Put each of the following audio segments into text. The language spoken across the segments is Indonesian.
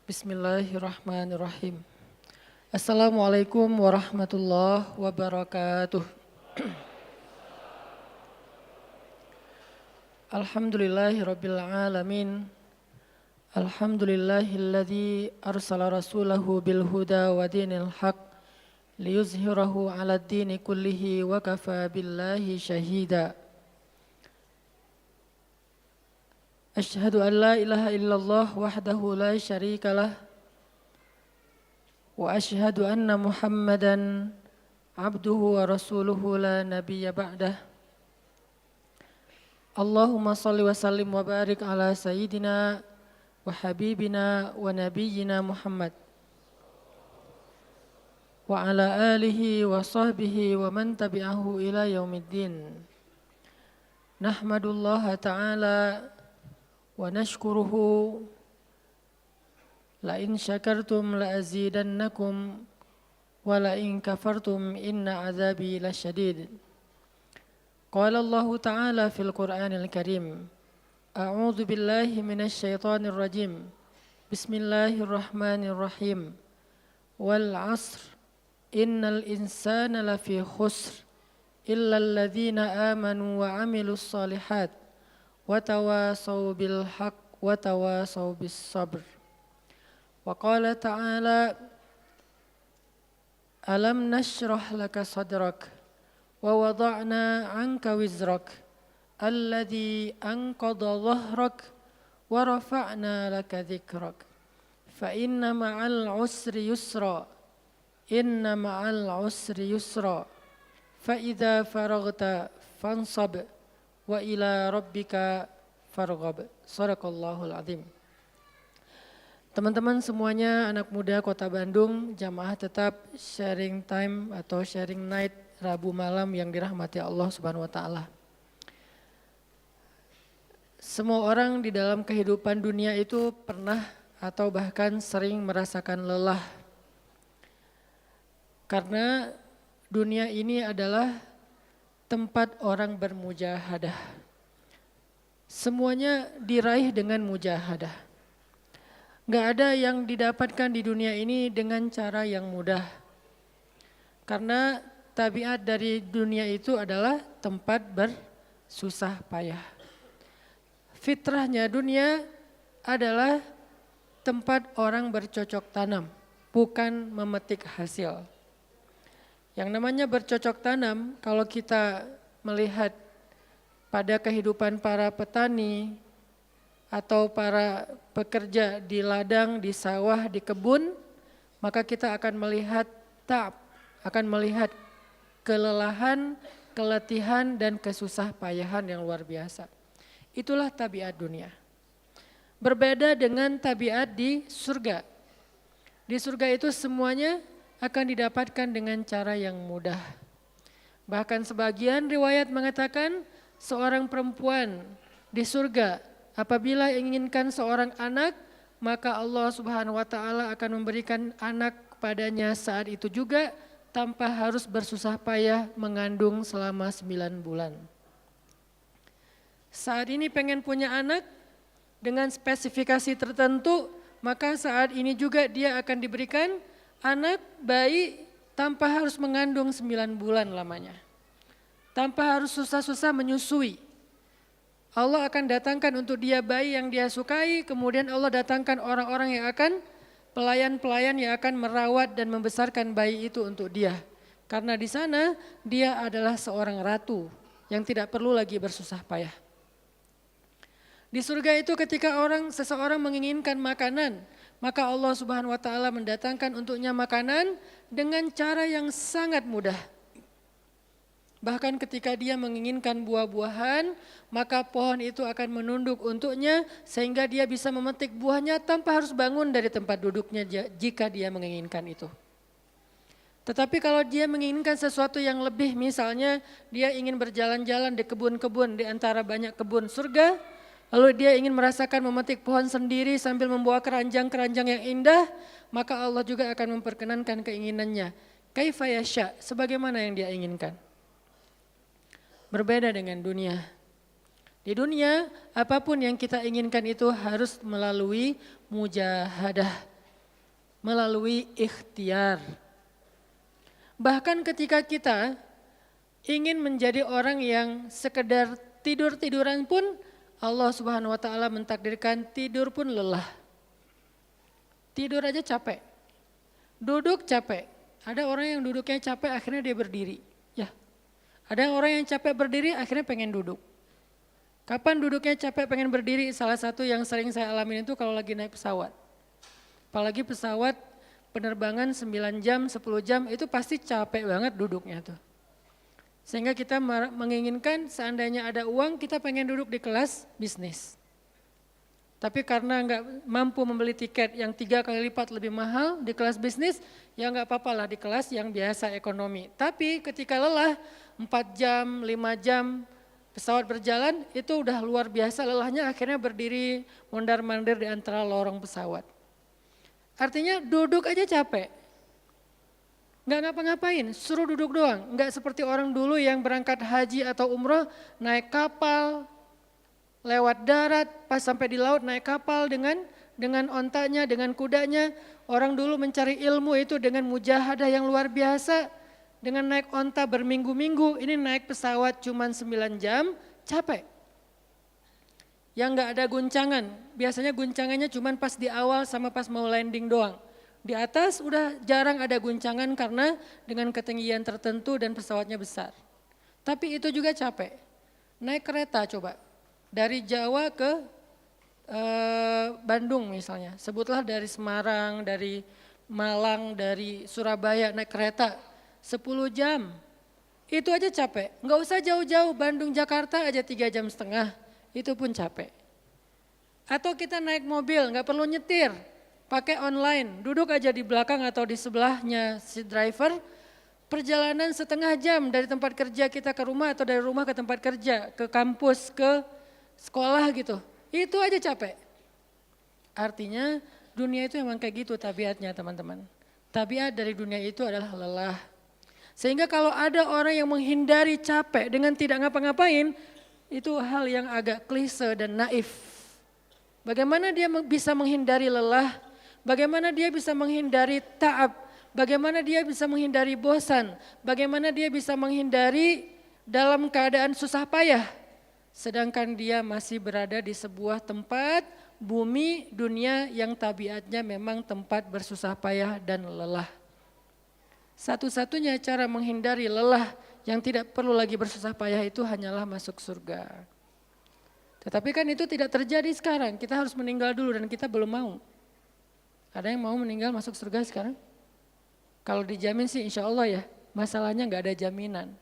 Bismillahirrahmanirrahim. Assalamualaikum warahmatullahi wabarakatuh. Alhamdulillahirabbil alamin. Alhamdulillahilladzi arsala rasulahu bil huda wa dinil haq liyuzhirahu 'alad dini kullihi wa kafa billahi syahida. Asyhadu an la ilaha illallah wahdahu la syarikalah wa asyhadu anna Muhammadan abduhu wa rasuluhu la nabiyya ba'dah. Allahumma salli wa sallim wa barik ala sayyidina wa habibina wa nabiyyina Muhammad wa ala alihi wa sahbihi wa man tabi'ahu ila yaumiddin. Nahmadullaha ta'ala wa nashkuruhu la in syakartum la azidannakum wa la in kafartum inna azabi lasyadid. Qala Allah Ta'ala fil Qur'anil Karim. A'udzu billahi minasy syaithanir rajim. Bismillahirrahmanirrahim. Wal 'asr innal insana lafi khusr illa alladzina amanu wa 'amilus shalihat wa tawasaw bil haqq wa tawasaw bis sabr. Wa qala ta'ala alam nashrah laka sadrak wa wada'na 'anka wizrak alladhi anqadha dhahrak wa rafa'na laka dhikrak fa inna ma'al 'usri yusra inna ma'al 'usri yusra fa idza faraghta fansab wa ila rabbika farghab. Shadaqallahul azim. Teman-teman semuanya, anak muda Kota Bandung, jamaah tetap sharing time atau sharing night Rabu malam yang dirahmati Allah Subhanahu wa taala. Semua orang di dalam kehidupan dunia itu pernah atau bahkan sering merasakan lelah. Karena dunia ini adalah tempat orang bermujahadah. Semuanya diraih dengan mujahadah. Gak ada yang didapatkan di dunia ini dengan cara yang mudah. Karena tabiat dari dunia itu adalah tempat bersusah payah. Fitrahnya dunia adalah tempat orang bercocok tanam, bukan memetik hasil. Yang namanya bercocok tanam, kalau kita melihat pada kehidupan para petani atau para pekerja di ladang, di sawah, di kebun, maka kita akan melihat akan melihat kelelahan, keletihan, dan kesusah payahan yang luar biasa. Itulah tabiat dunia. Berbeda dengan tabiat di surga. Di surga itu semuanya akan didapatkan dengan cara yang mudah. Bahkan sebagian riwayat mengatakan seorang perempuan di surga apabila inginkan seorang anak, maka Allah Subhanahu wa taala akan memberikan anak kepadanya saat itu juga tanpa harus bersusah payah mengandung selama 9 bulan. Saat ini pengen punya anak dengan spesifikasi tertentu, maka saat ini juga dia akan diberikan anak bayi tanpa harus mengandung 9 bulan lamanya. Tanpa harus susah-susah menyusui. Allah akan datangkan untuk dia bayi yang dia sukai, kemudian Allah datangkan orang-orang yang akan, pelayan-pelayan yang akan merawat dan membesarkan bayi itu untuk dia. Karena di sana dia adalah seorang ratu yang tidak perlu lagi bersusah payah. Di surga itu ketika seseorang menginginkan makanan, maka Allah Subhanahu wa taala mendatangkan untuknya makanan dengan cara yang sangat mudah. Bahkan ketika dia menginginkan buah-buahan, maka pohon itu akan menunduk untuknya sehingga dia bisa memetik buahnya tanpa harus bangun dari tempat duduknya jika dia menginginkan itu. Tetapi kalau dia menginginkan sesuatu yang lebih, misalnya dia ingin berjalan-jalan di kebun-kebun di antara banyak kebun surga, lalu dia ingin merasakan memetik pohon sendiri sambil membawa keranjang-keranjang yang indah, maka Allah juga akan memperkenankan keinginannya. Kaifa yasha, sebagaimana yang dia inginkan. Berbeda dengan dunia. Di dunia, apapun yang kita inginkan itu harus melalui mujahadah. melalui ikhtiar. Bahkan ketika kita ingin menjadi orang yang sekedar tidur-tiduran pun, Allah Subhanahu wa taala mentakdirkan tidur pun lelah. Tidur aja capek. Duduk capek. Ada orang yang duduknya capek akhirnya dia berdiri. Ya. Ada orang yang capek berdiri akhirnya pengen duduk. Kapan duduknya capek pengen berdiri? Salah satu yang sering saya alamin itu kalau lagi naik pesawat. Apalagi pesawat penerbangan 9 jam, 10 jam itu pasti capek banget duduknya tuh. Sehingga kita menginginkan seandainya ada uang kita pengen duduk di kelas bisnis. Tapi karena nggak mampu membeli tiket yang 3 kali lipat lebih mahal di kelas bisnis, ya nggak apa-apa lah di kelas yang biasa ekonomi. Tapi ketika lelah 4 jam, 5 jam pesawat berjalan itu udah luar biasa lelahnya akhirnya berdiri mondar-mandir di antara lorong pesawat. Artinya duduk aja capek. Nggak ngapa-ngapain, suruh duduk doang. Nggak seperti orang dulu yang berangkat haji atau umroh, naik kapal, lewat darat, pas sampai di laut naik kapal dengan ontanya, dengan kudanya. Orang dulu mencari ilmu itu dengan mujahadah yang luar biasa. Dengan naik onta berminggu-minggu, ini naik pesawat cuma 9 jam, capek. Yang nggak ada guncangan, biasanya guncangannya cuma pas di awal sama pas mau landing doang. Di atas udah jarang ada guncangan karena dengan ketinggian tertentu dan pesawatnya besar. Tapi itu juga capek. Naik kereta coba, dari Jawa ke Bandung misalnya. Sebutlah dari Semarang, dari Malang, dari Surabaya naik kereta 10 jam. Itu aja capek, nggak usah jauh-jauh Bandung Jakarta aja 3,5 jam, itu pun capek. Atau kita naik mobil nggak perlu nyetir, pakai online, duduk aja di belakang atau di sebelahnya si driver, perjalanan setengah jam dari tempat kerja kita ke rumah atau dari rumah ke tempat kerja, ke kampus, ke sekolah gitu. Itu aja capek. Artinya dunia itu emang kayak gitu tabiatnya teman-teman. Tabiat dari dunia itu adalah lelah. Sehingga kalau ada orang yang menghindari capek dengan tidak ngapa-ngapain, itu hal yang agak klise dan naif. Bagaimana dia bisa menghindari lelah? Bagaimana dia bisa menghindari ta'ab? Bagaimana dia bisa menghindari bosan? Bagaimana dia bisa menghindari dalam keadaan susah payah? Sedangkan dia masih berada di sebuah tempat, bumi, dunia yang tabiatnya memang tempat bersusah payah dan lelah. Satu-satunya cara menghindari lelah yang tidak perlu lagi bersusah payah itu hanyalah masuk surga. Tetapi kan itu tidak terjadi sekarang, kita harus meninggal dulu dan kita belum mau. Ada yang mau meninggal masuk surga sekarang? Kalau dijamin sih insya Allah ya, masalahnya nggak ada jaminan.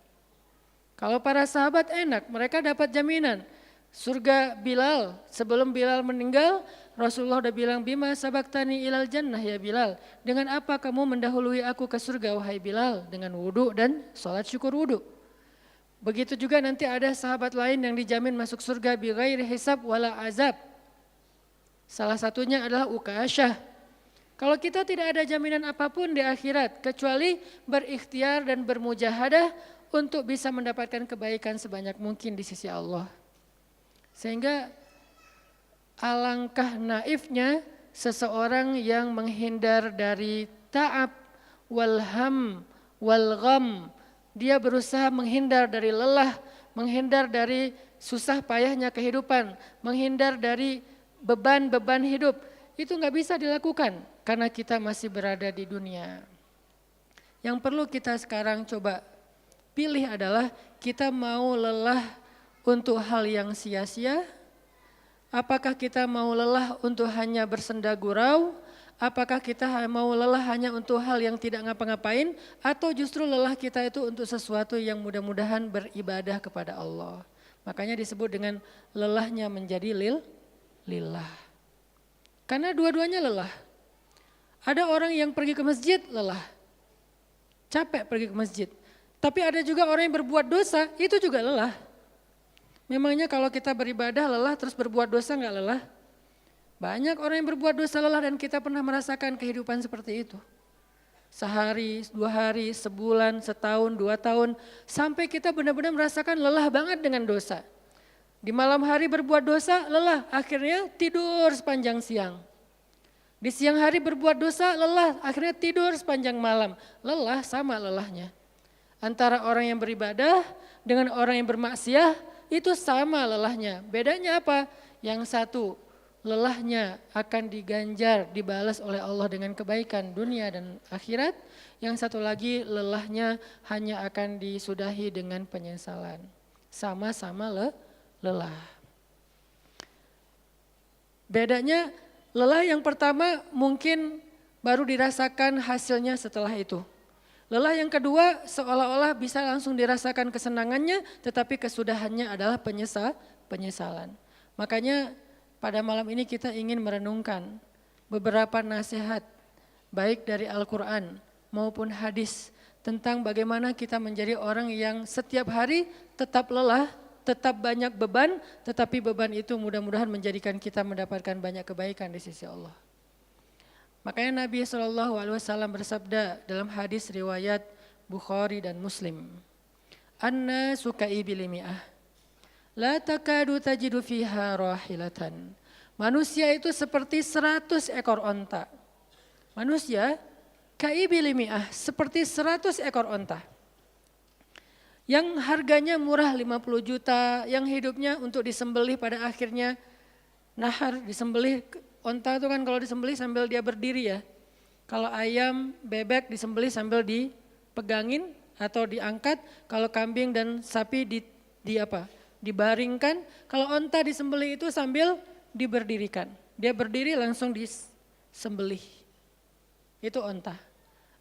Kalau para sahabat enak, mereka dapat jaminan. Surga Bilal, sebelum Bilal meninggal, Rasulullah udah bilang, bima sabaktani ilal jannah ya Bilal. Dengan apa kamu mendahului aku ke surga wahai Bilal? Dengan wudu dan sholat syukur wudu. Begitu juga nanti ada sahabat lain yang dijamin masuk surga bighairi hisab wala azab. Salah satunya adalah Ukasyah. Kalau kita tidak ada jaminan apapun di akhirat, kecuali berikhtiar dan bermujahadah untuk bisa mendapatkan kebaikan sebanyak mungkin di sisi Allah. Sehingga alangkah naifnya seseorang yang menghindar dari ta'ab, walham, walgham. Dia berusaha menghindar dari lelah, menghindar dari susah payahnya kehidupan, menghindar dari beban-beban hidup. Itu nggak bisa dilakukan karena kita masih berada di dunia. Yang perlu kita sekarang coba pilih adalah kita mau lelah untuk hal yang sia-sia? Apakah kita mau lelah untuk hanya bersenda gurau? Apakah kita mau lelah hanya untuk hal yang tidak ngapa-ngapain? Atau justru lelah kita itu untuk sesuatu yang mudah-mudahan beribadah kepada Allah? Makanya disebut dengan lelahnya menjadi lillah. Karena dua-duanya lelah. Ada orang yang pergi ke masjid lelah. Capek pergi ke masjid. Tapi ada juga orang yang berbuat dosa, itu juga lelah. Memangnya kalau kita beribadah lelah terus berbuat dosa enggak lelah? Banyak orang yang berbuat dosa lelah dan kita pernah merasakan kehidupan seperti itu. Sehari, 2 hari, sebulan, setahun, 2 tahun, sampai kita benar-benar merasakan lelah banget dengan dosa. Di malam hari berbuat dosa lelah, akhirnya tidur sepanjang siang. Di siang hari berbuat dosa, lelah, akhirnya tidur sepanjang malam. Lelah sama lelahnya. Antara orang yang beribadah dengan orang yang bermaksiat itu sama lelahnya. Bedanya apa? Yang satu, lelahnya akan diganjar, dibalas oleh Allah dengan kebaikan dunia dan akhirat. Yang satu lagi, lelahnya hanya akan disudahi dengan penyesalan. Sama-sama lelah. Bedanya, lelah yang pertama mungkin baru dirasakan hasilnya setelah itu. Lelah yang kedua seolah-olah bisa langsung dirasakan kesenangannya, tetapi kesudahannya adalah penyesalan. Makanya pada malam ini kita ingin merenungkan beberapa nasihat baik dari Al-Quran maupun hadis tentang bagaimana kita menjadi orang yang setiap hari tetap lelah, tetap banyak beban, tetapi beban itu mudah-mudahan menjadikan kita mendapatkan banyak kebaikan di sisi Allah. Makanya Nabi SAW bersabda dalam hadis riwayat Bukhari dan Muslim. An-nasu ka'ibili mi'ah, la takadu tajidu fiha rahilatan. Manusia itu seperti 100 ekor onta. Manusia ka'ibili mi'ah, seperti 100 ekor onta. Yang harganya murah 50 juta, yang hidupnya untuk disembelih pada akhirnya nahar, disembelih. Onta itu kan kalau disembelih sambil dia berdiri ya. Kalau ayam, bebek disembelih sambil dipegangin atau diangkat. Kalau kambing dan sapi dibaringkan. Kalau onta disembelih itu sambil diberdirikan. Dia berdiri langsung disembelih. Itu onta.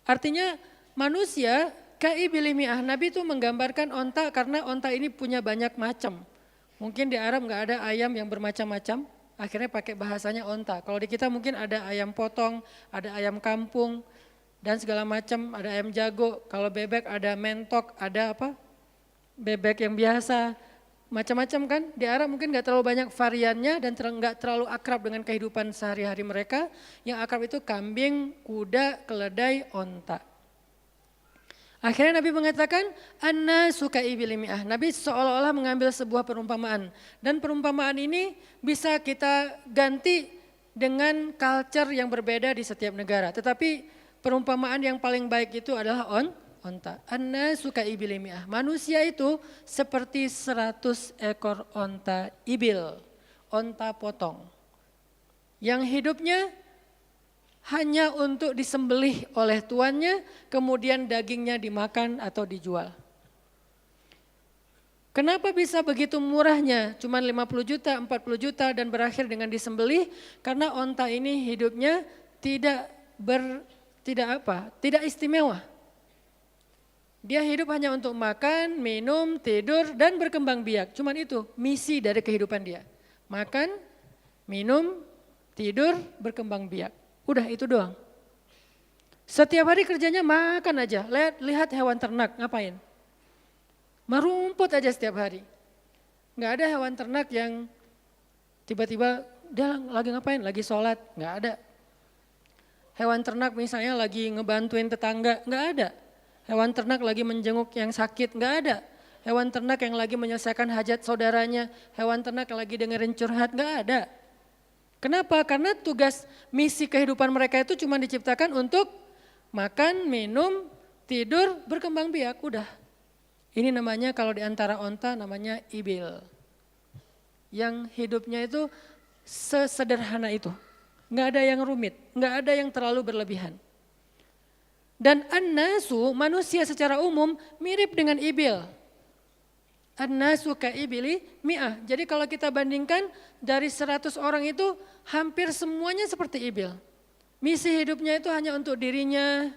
Artinya manusia kaibilimiah. Nabi itu menggambarkan onta karena onta ini punya banyak macam. Mungkin di Arab nggak ada ayam yang bermacam-macam. Akhirnya pakai bahasanya onta. Kalau di kita mungkin ada ayam potong, ada ayam kampung, dan segala macam, ada ayam jago. Kalau bebek ada mentok, ada apa? Bebek yang biasa, macam-macam kan. Di Arab mungkin gak terlalu banyak variannya dan gak terlalu akrab dengan kehidupan sehari-hari mereka. Yang akrab itu kambing, kuda, keledai, onta. Akhirnya Nabi mengatakan, an-nasu ka'ibili-mi'ah. Nabi seolah-olah mengambil sebuah perumpamaan. Dan perumpamaan ini bisa kita ganti dengan culture yang berbeda di setiap negara. Tetapi perumpamaan yang paling baik itu adalah onta. An-nasu ka'ibili-mi'ah. Manusia itu seperti 100 ekor onta ibil. Onta potong. Yang hidupnya hanya untuk disembelih oleh tuannya, kemudian dagingnya dimakan atau dijual. Kenapa bisa begitu murahnya? Cuma 50 juta, 40 juta dan berakhir dengan disembelih? Karena onta ini hidupnya tidak istimewa. Dia hidup hanya untuk makan, minum, tidur, dan berkembang biak. Cuman itu misi dari kehidupan dia. Makan, minum, tidur, berkembang biak. Udah itu doang. Setiap hari kerjanya makan aja. Lihat hewan ternak ngapain? Merumput aja setiap hari. Nggak ada hewan ternak yang tiba-tiba dia lagi ngapain? Lagi sholat. Nggak ada. Hewan ternak misalnya lagi ngebantuin tetangga. Nggak ada. Hewan ternak lagi menjenguk yang sakit. Nggak ada. Hewan ternak yang lagi menyelesaikan hajat saudaranya. Hewan ternak yang lagi dengerin curhat. Nggak ada. Kenapa? Karena tugas misi kehidupan mereka itu cuma diciptakan untuk makan, minum, tidur, berkembang biak, udah. Ini namanya kalau di antara onta namanya ibil. Yang hidupnya itu sesederhana itu. Nggak ada yang rumit, nggak ada yang terlalu berlebihan. Dan an-nasu, manusia secara umum mirip dengan ibil. An-nasu ka'ibili mi'ah. Jadi kalau kita bandingkan dari 100 orang itu hampir semuanya seperti ibil. Misi hidupnya itu hanya untuk dirinya,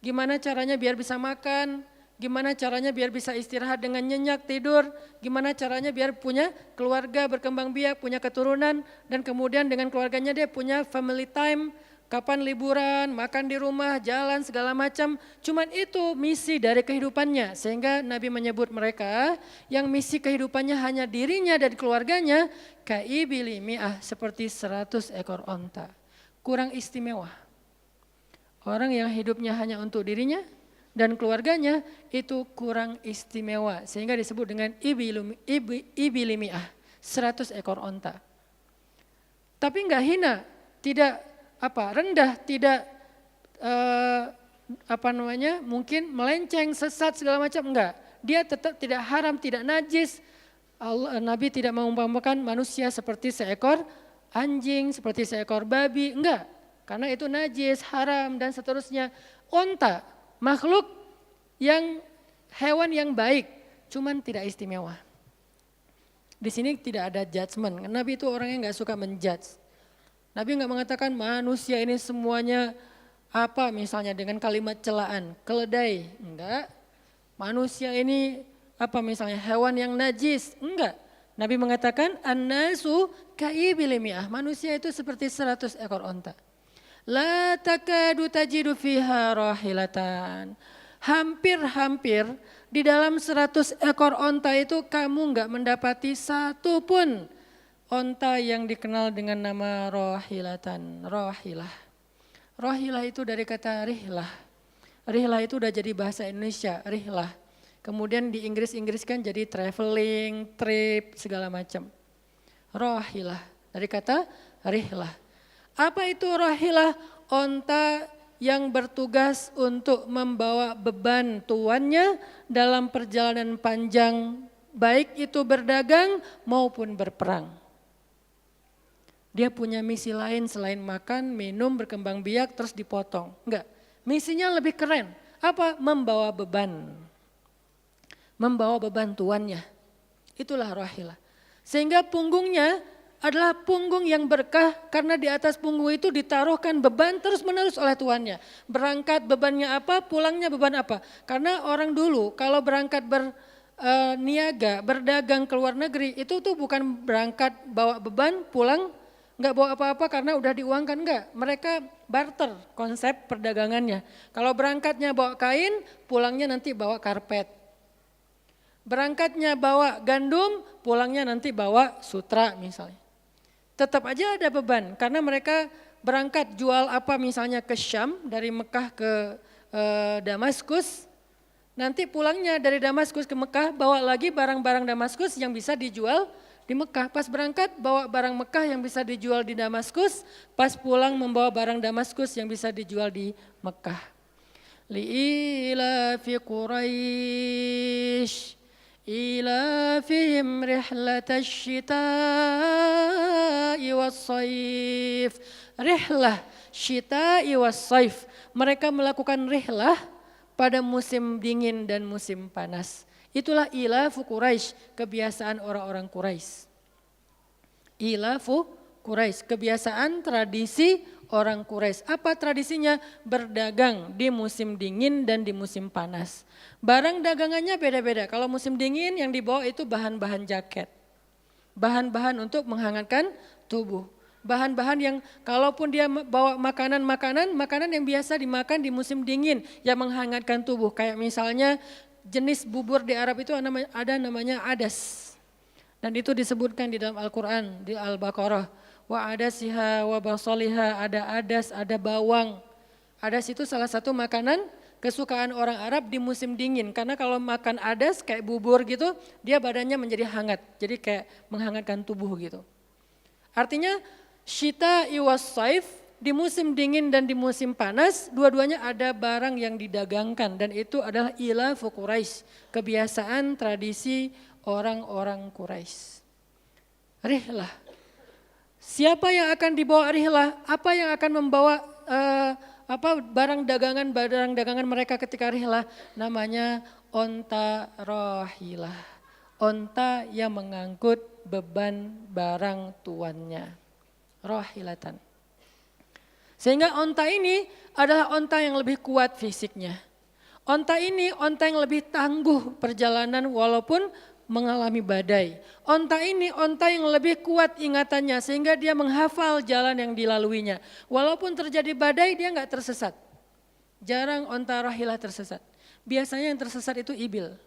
gimana caranya biar bisa makan, gimana caranya biar bisa istirahat dengan nyenyak, tidur, gimana caranya biar punya keluarga, berkembang biak, punya keturunan, dan kemudian dengan keluarganya dia punya family time, kapan liburan, makan di rumah, jalan segala macam. Cuman itu misi dari kehidupannya. Sehingga Nabi menyebut mereka yang misi kehidupannya hanya dirinya dan keluarganya. Ka'ibili mi'ah, seperti 100 ekor onta. Kurang istimewa. Orang yang hidupnya hanya untuk dirinya dan keluarganya itu kurang istimewa. Sehingga disebut dengan ibili mi'ah, 100 ekor onta. Tapi enggak hina, tidak rendah, tidak mungkin melenceng, sesat segala macam, enggak. Dia tetap tidak haram, tidak najis. Nabi tidak mengumpamakan manusia seperti seekor anjing, seperti seekor babi, enggak. Karena itu najis, haram dan seterusnya. Onta, makhluk yang hewan yang baik, cuman tidak istimewa. Di sini tidak ada judgement. Nabi itu orangnya enggak suka menjudge. Nabi enggak mengatakan manusia ini semuanya misalnya dengan kalimat celaan, keledai, enggak. Manusia ini misalnya hewan yang najis, enggak. Nabi mengatakan an-nasu kaibil mi'ah, manusia itu seperti 100 ekor onta. La takadu tajidu fiha rahilatan. Hampir-hampir di dalam 100 ekor onta itu kamu enggak mendapati satu pun onta yang dikenal dengan nama rahilatan, rahilah. Rahilah itu dari kata rihlah. Rihlah itu udah jadi bahasa Indonesia, rihlah. Kemudian di Inggris-Inggris kan jadi traveling, trip, segala macam. Rahilah, dari kata rihlah. Apa itu rahilah? Onta yang bertugas untuk membawa beban tuannya dalam perjalanan panjang, baik itu berdagang maupun berperang. Dia punya misi lain selain makan, minum, berkembang biak, terus dipotong. Enggak, misinya lebih keren. Apa? Membawa beban. Membawa beban tuannya. Itulah rahilah. Sehingga punggungnya adalah punggung yang berkah karena di atas punggung itu ditaruhkan beban terus menerus oleh tuannya. Berangkat bebannya apa, pulangnya beban apa. Karena orang dulu kalau berangkat berniaga, berdagang ke luar negeri itu tuh bukan berangkat bawa beban, pulang enggak bawa apa-apa karena udah diuangkan, enggak. Mereka barter konsep perdagangannya. Kalau berangkatnya bawa kain, pulangnya nanti bawa karpet. Berangkatnya bawa gandum, pulangnya nanti bawa sutra misalnya. Tetap aja ada beban karena mereka berangkat jual misalnya ke Syam, dari Mekah ke Damaskus. Nanti pulangnya dari Damaskus ke Mekah bawa lagi barang-barang Damaskus yang bisa dijual di Mekah. Pas berangkat bawa barang Mekah yang bisa dijual di Damaskus, pas pulang membawa barang Damaskus yang bisa dijual di Mekah. Li'ilafi Quraisy إيلافهم رحلة الشتاء والصيف. Rihlah syita'i wassaif. Mereka melakukan rihlah pada musim dingin dan musim panas. Itulah ilafu Quraisy, kebiasaan orang-orang Quraisy. Ilafu Quraisy, kebiasaan tradisi orang Quraisy. Apa tradisinya? Berdagang di musim dingin dan di musim panas. Barang dagangannya beda-beda. Kalau musim dingin yang dibawa itu bahan-bahan jaket. Bahan-bahan untuk menghangatkan tubuh. Bahan-bahan yang kalaupun dia bawa makanan yang biasa dimakan di musim dingin yang menghangatkan tubuh. Kayak misalnya jenis bubur di Arab itu ada namanya adas. Dan itu disebutkan di dalam Al-Quran, di Al-Baqarah. Wa adasiha wa basaliha, ada adas, ada bawang. Adas itu salah satu makanan kesukaan orang Arab di musim dingin. Karena kalau makan adas kayak bubur gitu, dia badannya menjadi hangat. Jadi kayak menghangatkan tubuh gitu. Artinya syita'i was-saif, di musim dingin dan di musim panas, dua-duanya ada barang yang didagangkan. Dan itu adalah ilafu Quraisy, kebiasaan tradisi orang-orang Quraisy. Rihlah. Siapa yang akan dibawa rihlah? Apa yang akan membawa barang dagangan mereka ketika rihlah? Namanya onta rahilah. Onta yang mengangkut beban barang tuannya. Rahilatan. Sehingga onta ini adalah onta yang lebih kuat fisiknya. Onta ini onta yang lebih tangguh perjalanan walaupun mengalami badai. Onta ini onta yang lebih kuat ingatannya sehingga dia menghafal jalan yang dilaluinya. Walaupun terjadi badai dia enggak tersesat. Jarang onta rahilah tersesat. Biasanya yang tersesat itu ibil.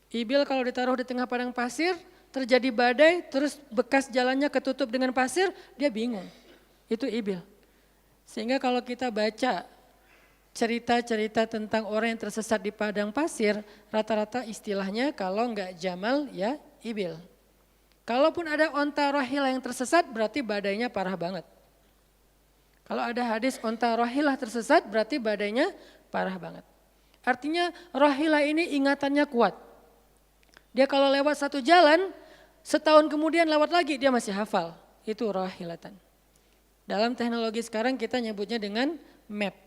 Ibil kalau ditaruh di tengah padang pasir, terjadi badai, terus bekas jalannya ketutup dengan pasir, dia bingung. Itu ibil. Sehingga kalau kita baca cerita-cerita tentang orang yang tersesat di padang pasir, rata-rata istilahnya kalau enggak jamal ya ibil. Kalaupun ada onta rahilah yang tersesat berarti badainya parah banget. Kalau ada hadis onta rohilah tersesat berarti badainya parah banget. Artinya rohilah ini ingatannya kuat. Dia kalau lewat satu jalan, setahun kemudian lewat lagi dia masih hafal. Itu rohilatan. Dalam teknologi sekarang kita nyebutnya dengan map.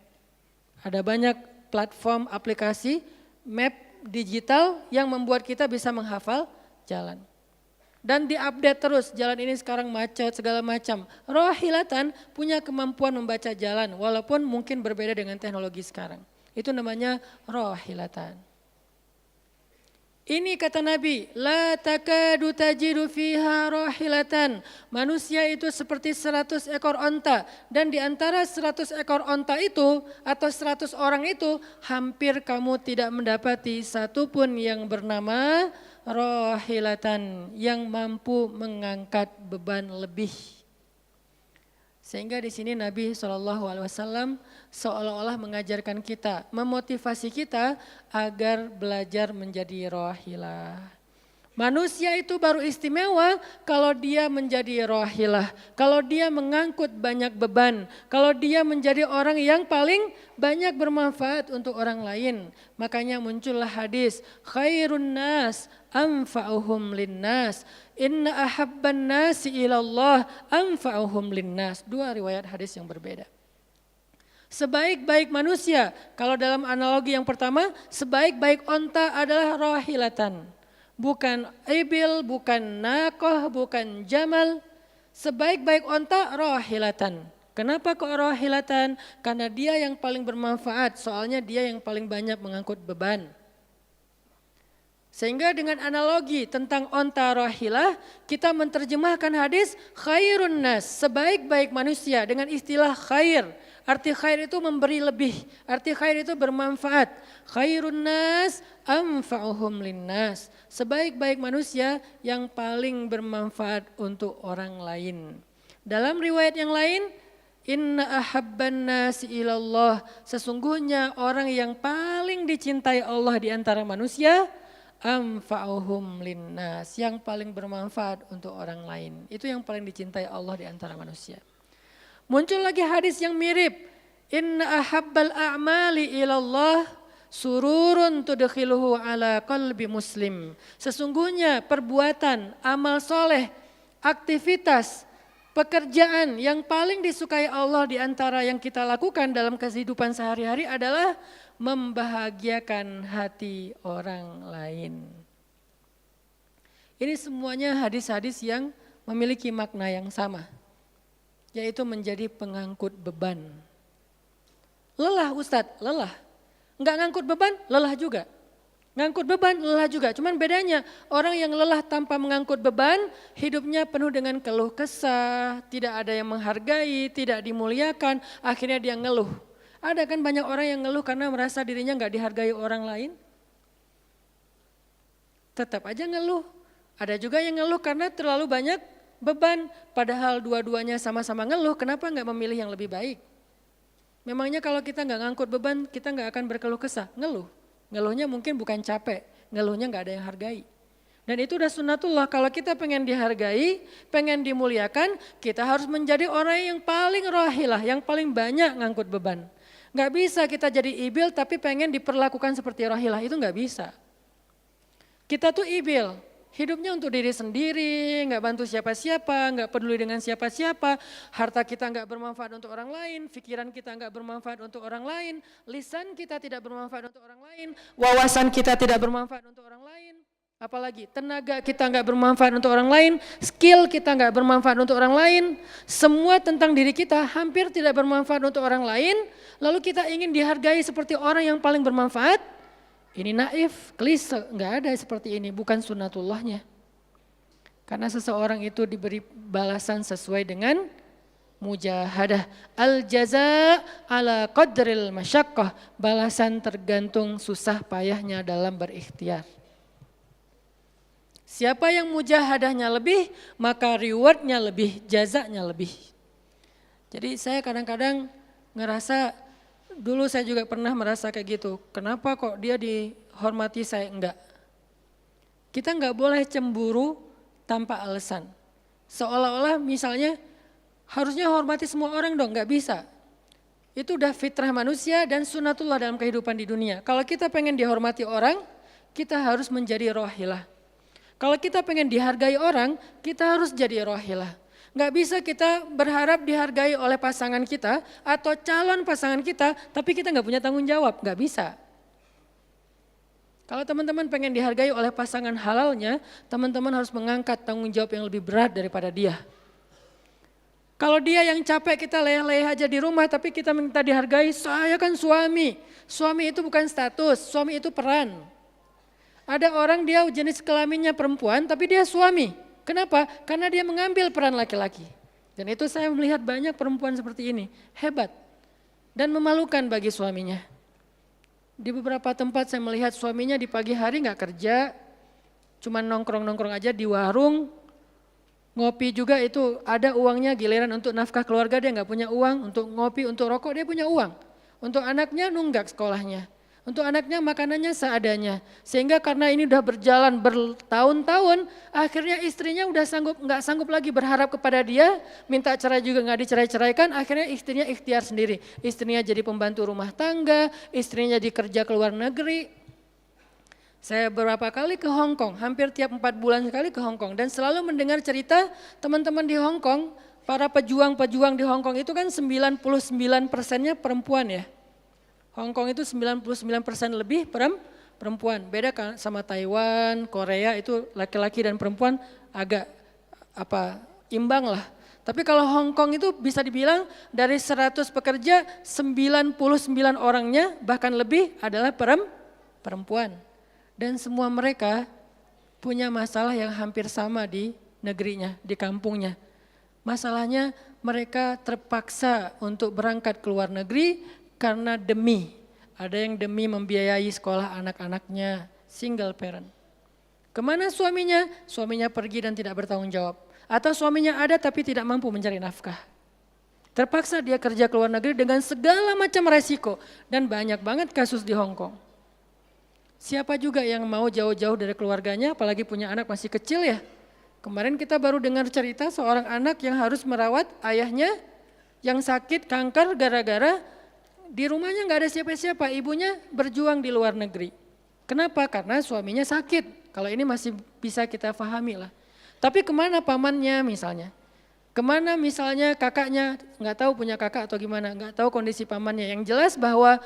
Ada banyak platform aplikasi map digital yang membuat kita bisa menghafal jalan. Dan diupdate terus, jalan ini sekarang macet segala macam. Rohilatan punya kemampuan membaca jalan walaupun mungkin berbeda dengan teknologi sekarang. Itu namanya rohilatan. Ini kata Nabi, la takadu tajidu fiha rohilatan. Manusia itu seperti 100 ekor onta. Dan di antara 100 ekor onta itu atau 100 orang itu hampir kamu tidak mendapati satupun yang bernama rohilatan yang mampu mengangkat beban lebih. Sehingga di sini Nabi SAW seolah-olah mengajarkan kita, memotivasi kita agar belajar menjadi rohilah. Manusia itu baru istimewa kalau dia menjadi rohilah, kalau dia mengangkut banyak beban, kalau dia menjadi orang yang paling banyak bermanfaat untuk orang lain. Makanya muncullah hadis, khairun nas anfa'uhum linnas, inna ahabban nasi ilallah anfa'uhum linnas. Dua riwayat hadis yang berbeda. Sebaik-baik manusia, kalau dalam analogi yang pertama, sebaik-baik onta adalah rohilatan. Bukan ibil, bukan nakoh, bukan jamal. Sebaik-baik onta rohilatan. Kenapa kok rohilatan? Karena dia yang paling bermanfaat, soalnya dia yang paling banyak mengangkut beban. Sehingga dengan analogi tentang onta rohilah, kita menerjemahkan hadis khairun nas, sebaik-baik manusia dengan istilah khair. Arti khair itu memberi lebih, arti khair itu bermanfaat. Khairun nas anfa'uhum linnas. Sebaik-baik manusia yang paling bermanfaat untuk orang lain. Dalam riwayat yang lain, inna ahabban nasi ilallah. Sesungguhnya orang yang paling dicintai Allah di antara manusia, anfa'uhum linnas. Yang paling bermanfaat untuk orang lain. Itu yang paling dicintai Allah di antara manusia. Muncul lagi hadis yang mirip. Inna ahabbal a'mali ilallah sururun tudkhiluhu ala qalbi muslim. Sesungguhnya perbuatan, amal soleh, aktivitas, pekerjaan yang paling disukai Allah di antara yang kita lakukan dalam kehidupan sehari-hari adalah membahagiakan hati orang lain. Ini semuanya hadis-hadis yang memiliki makna yang sama. Yaitu menjadi pengangkut beban. Lelah Ustadz, lelah. Enggak ngangkut beban, lelah juga. Ngangkut beban, lelah juga. Cuman bedanya orang yang lelah tanpa mengangkut beban, hidupnya penuh dengan keluh kesah, tidak ada yang menghargai, tidak dimuliakan, akhirnya dia ngeluh. Ada kan banyak orang yang ngeluh karena merasa dirinya enggak dihargai orang lain. Tetap aja ngeluh. Ada juga yang ngeluh karena terlalu banyak beban, padahal dua-duanya sama-sama ngeluh, kenapa enggak memilih yang lebih baik? Memangnya kalau kita enggak ngangkut beban, kita enggak akan berkeluh kesah, ngeluh. Ngeluhnya mungkin bukan capek, ngeluhnya enggak ada yang hargai. Dan itu udah sunnatullah, kalau kita pengen dihargai, pengen dimuliakan, kita harus menjadi orang yang paling rohilah, yang paling banyak ngangkut beban. Enggak bisa kita jadi ibil tapi pengen diperlakukan seperti rohilah, itu enggak bisa. Kita tuh ibil. Hidupnya untuk diri sendiri, nggak bantu siapa-siapa, nggak peduli dengan siapa-siapa, harta kita nggak bermanfaat untuk orang lain, pikiran kita nggak bermanfaat untuk orang lain, lisan kita tidak bermanfaat untuk orang lain, wawasan kita tidak bermanfaat untuk orang lain, apalagi tenaga kita nggak bermanfaat untuk orang lain, skill kita nggak bermanfaat untuk orang lain, semua tentang diri kita hampir tidak bermanfaat untuk orang lain, lalu kita ingin dihargai seperti orang yang paling bermanfaat. Ini naif, klise, enggak ada seperti ini, bukan sunnatullahnya. Karena seseorang itu diberi balasan sesuai dengan mujahadah. Al-jaza ala qadril masyaqqah, balasan tergantung susah payahnya dalam berikhtiar. Siapa yang mujahadahnya lebih, maka rewardnya lebih, jazanya lebih. Jadi saya kadang-kadang ngerasa, dulu saya juga pernah merasa kayak gitu, kenapa kok dia dihormati saya enggak? Kita enggak boleh cemburu tanpa alasan. Seolah-olah misalnya harusnya hormati semua orang dong, enggak bisa. Itu udah fitrah manusia dan sunatullah dalam kehidupan di dunia. Kalau kita pengen dihormati orang, kita harus menjadi rohilah. Kalau kita pengen dihargai orang, kita harus jadi rohilah. Nggak bisa kita berharap dihargai oleh pasangan kita atau calon pasangan kita, tapi kita nggak punya tanggung jawab, nggak bisa. Kalau teman-teman pengen dihargai oleh pasangan halalnya, teman-teman harus mengangkat tanggung jawab yang lebih berat daripada dia. Kalau dia yang capek kita leyeh-leyeh aja di rumah tapi kita minta dihargai, saya kan suami. Suami itu bukan status, suami itu peran. Ada orang dia jenis kelaminnya perempuan tapi dia suami. Kenapa? Karena dia mengambil peran laki-laki. Dan itu saya melihat banyak perempuan seperti ini, hebat. Dan memalukan bagi suaminya. Di beberapa tempat saya melihat suaminya di pagi hari gak kerja, cuma nongkrong-nongkrong aja di warung. Ngopi juga itu ada uangnya, giliran untuk nafkah keluarga dia nggak punya uang, untuk ngopi, untuk rokok dia punya uang. Untuk anaknya nunggak sekolahnya, untuk anaknya makanannya seadanya. Sehingga karena ini udah berjalan bertahun-tahun, akhirnya istrinya udah nggak sanggup lagi berharap kepada dia, minta cerai juga nggak dicerai-ceraikan, akhirnya istrinya ikhtiar sendiri. Istrinya jadi pembantu rumah tangga, istrinya jadi kerja ke luar negeri. Saya beberapa kali ke Hong Kong, hampir tiap 4 bulan sekali ke Hong Kong. Dan selalu mendengar cerita teman-teman di Hong Kong, para pejuang-pejuang di Hong Kong itu kan 99%-nya perempuan ya. Hong Kong itu 99% lebih perempuan. Beda kan sama Taiwan, Korea itu laki-laki dan perempuan agak imbang lah. Tapi kalau Hong Kong itu bisa dibilang dari 100 pekerja, 99 orangnya bahkan lebih adalah perempuan. Dan semua mereka punya masalah yang hampir sama di negerinya, di kampungnya. Masalahnya mereka terpaksa untuk berangkat ke luar negeri karena demi. Ada yang demi membiayai sekolah anak-anaknya, single parent. Kemana suaminya? Suaminya pergi dan tidak bertanggung jawab. Atau suaminya ada tapi tidak mampu mencari nafkah. Terpaksa dia kerja ke luar negeri dengan segala macam resiko. Dan banyak banget kasus di Hong Kong. Siapa juga yang mau jauh-jauh dari keluarganya, apalagi punya anak masih kecil ya. Kemarin kita baru dengar cerita seorang anak yang harus merawat ayahnya yang sakit kanker gara-gara di rumahnya nggak ada siapa-siapa, ibunya berjuang di luar negeri. Kenapa? Karena suaminya sakit. Kalau ini masih bisa kita pahami lah. Tapi kemana pamannya misalnya? Kemana misalnya kakaknya, nggak tahu punya kakak atau gimana, nggak tahu kondisi pamannya. Yang jelas bahwa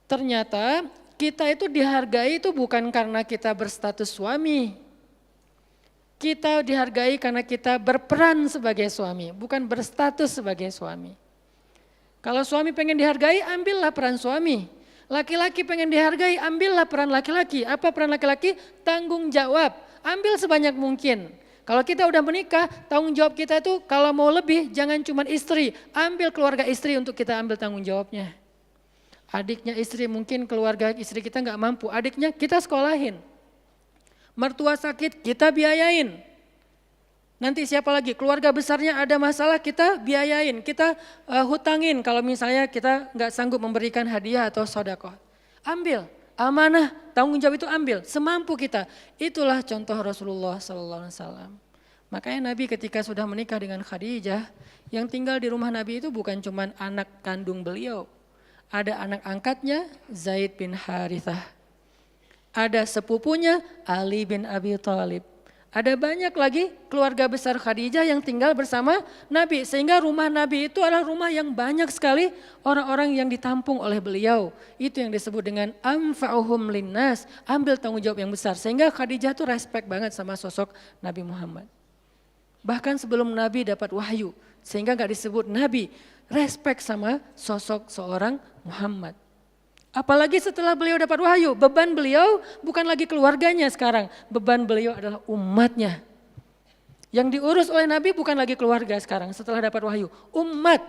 ternyata kita itu dihargai itu bukan karena kita berstatus suami. Kita dihargai karena kita berperan sebagai suami, bukan berstatus sebagai suami. Kalau suami pengen dihargai, ambillah peran suami. Laki-laki pengen dihargai, ambillah peran laki-laki. Apa peran laki-laki? Tanggung jawab. Ambil sebanyak mungkin. Kalau kita udah menikah, tanggung jawab kita itu kalau mau lebih jangan cuma istri. Ambil keluarga istri untuk kita ambil tanggung jawabnya. Adiknya istri mungkin keluarga istri kita nggak mampu, adiknya kita sekolahin. Mertua sakit kita biayain. Nanti siapa lagi? Keluarga besarnya ada masalah kita biayain, kita hutangin kalau misalnya kita nggak sanggup memberikan hadiah atau sedekah. Ambil, amanah, tanggung jawab itu ambil, semampu kita. Itulah contoh Rasulullah SAW. Makanya Nabi ketika sudah menikah dengan Khadijah, yang tinggal di rumah Nabi itu bukan cuma anak kandung beliau. Ada anak angkatnya Zaid bin Harithah. Ada sepupunya Ali bin Abi Thalib. Ada banyak lagi keluarga besar Khadijah yang tinggal bersama Nabi. Sehingga rumah Nabi itu adalah rumah yang banyak sekali orang-orang yang ditampung oleh beliau. Itu yang disebut dengan anfa'uhum linnas. Ambil tanggung jawab yang besar. Sehingga Khadijah tuh respect banget sama sosok Nabi Muhammad. Bahkan sebelum Nabi dapat wahyu. Sehingga gak disebut Nabi. Respect sama sosok seorang Muhammad. Apalagi setelah beliau dapat wahyu, beban beliau bukan lagi keluarganya sekarang, beban beliau adalah umatnya. Yang diurus oleh Nabi bukan lagi keluarga sekarang setelah dapat wahyu, umat.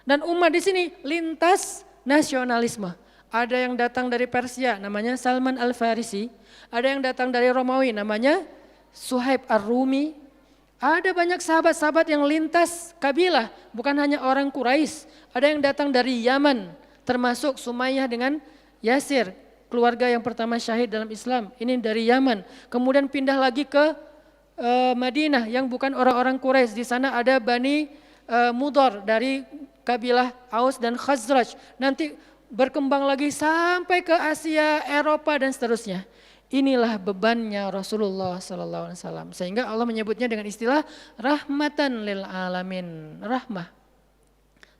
Dan umat di sini lintas nasionalisme. Ada yang datang dari Persia namanya Salman Al-Farisi, ada yang datang dari Romawi namanya Suhaib Ar-Rumi. Ada banyak sahabat-sahabat yang lintas kabilah, bukan hanya orang Quraisy. Ada yang datang dari Yaman, termasuk Sumayyah dengan Yasir, keluarga yang pertama syahid dalam Islam. Ini dari Yaman. Kemudian pindah lagi ke Madinah yang bukan orang-orang Quraisy. Di sana ada Bani Mudhar dari kabilah Aus dan Khazraj. Nanti berkembang lagi sampai ke Asia, Eropa dan seterusnya. Inilah bebannya Rasulullah SAW. Sehingga Allah menyebutnya dengan istilah rahmatan lil alamin. Rahmah.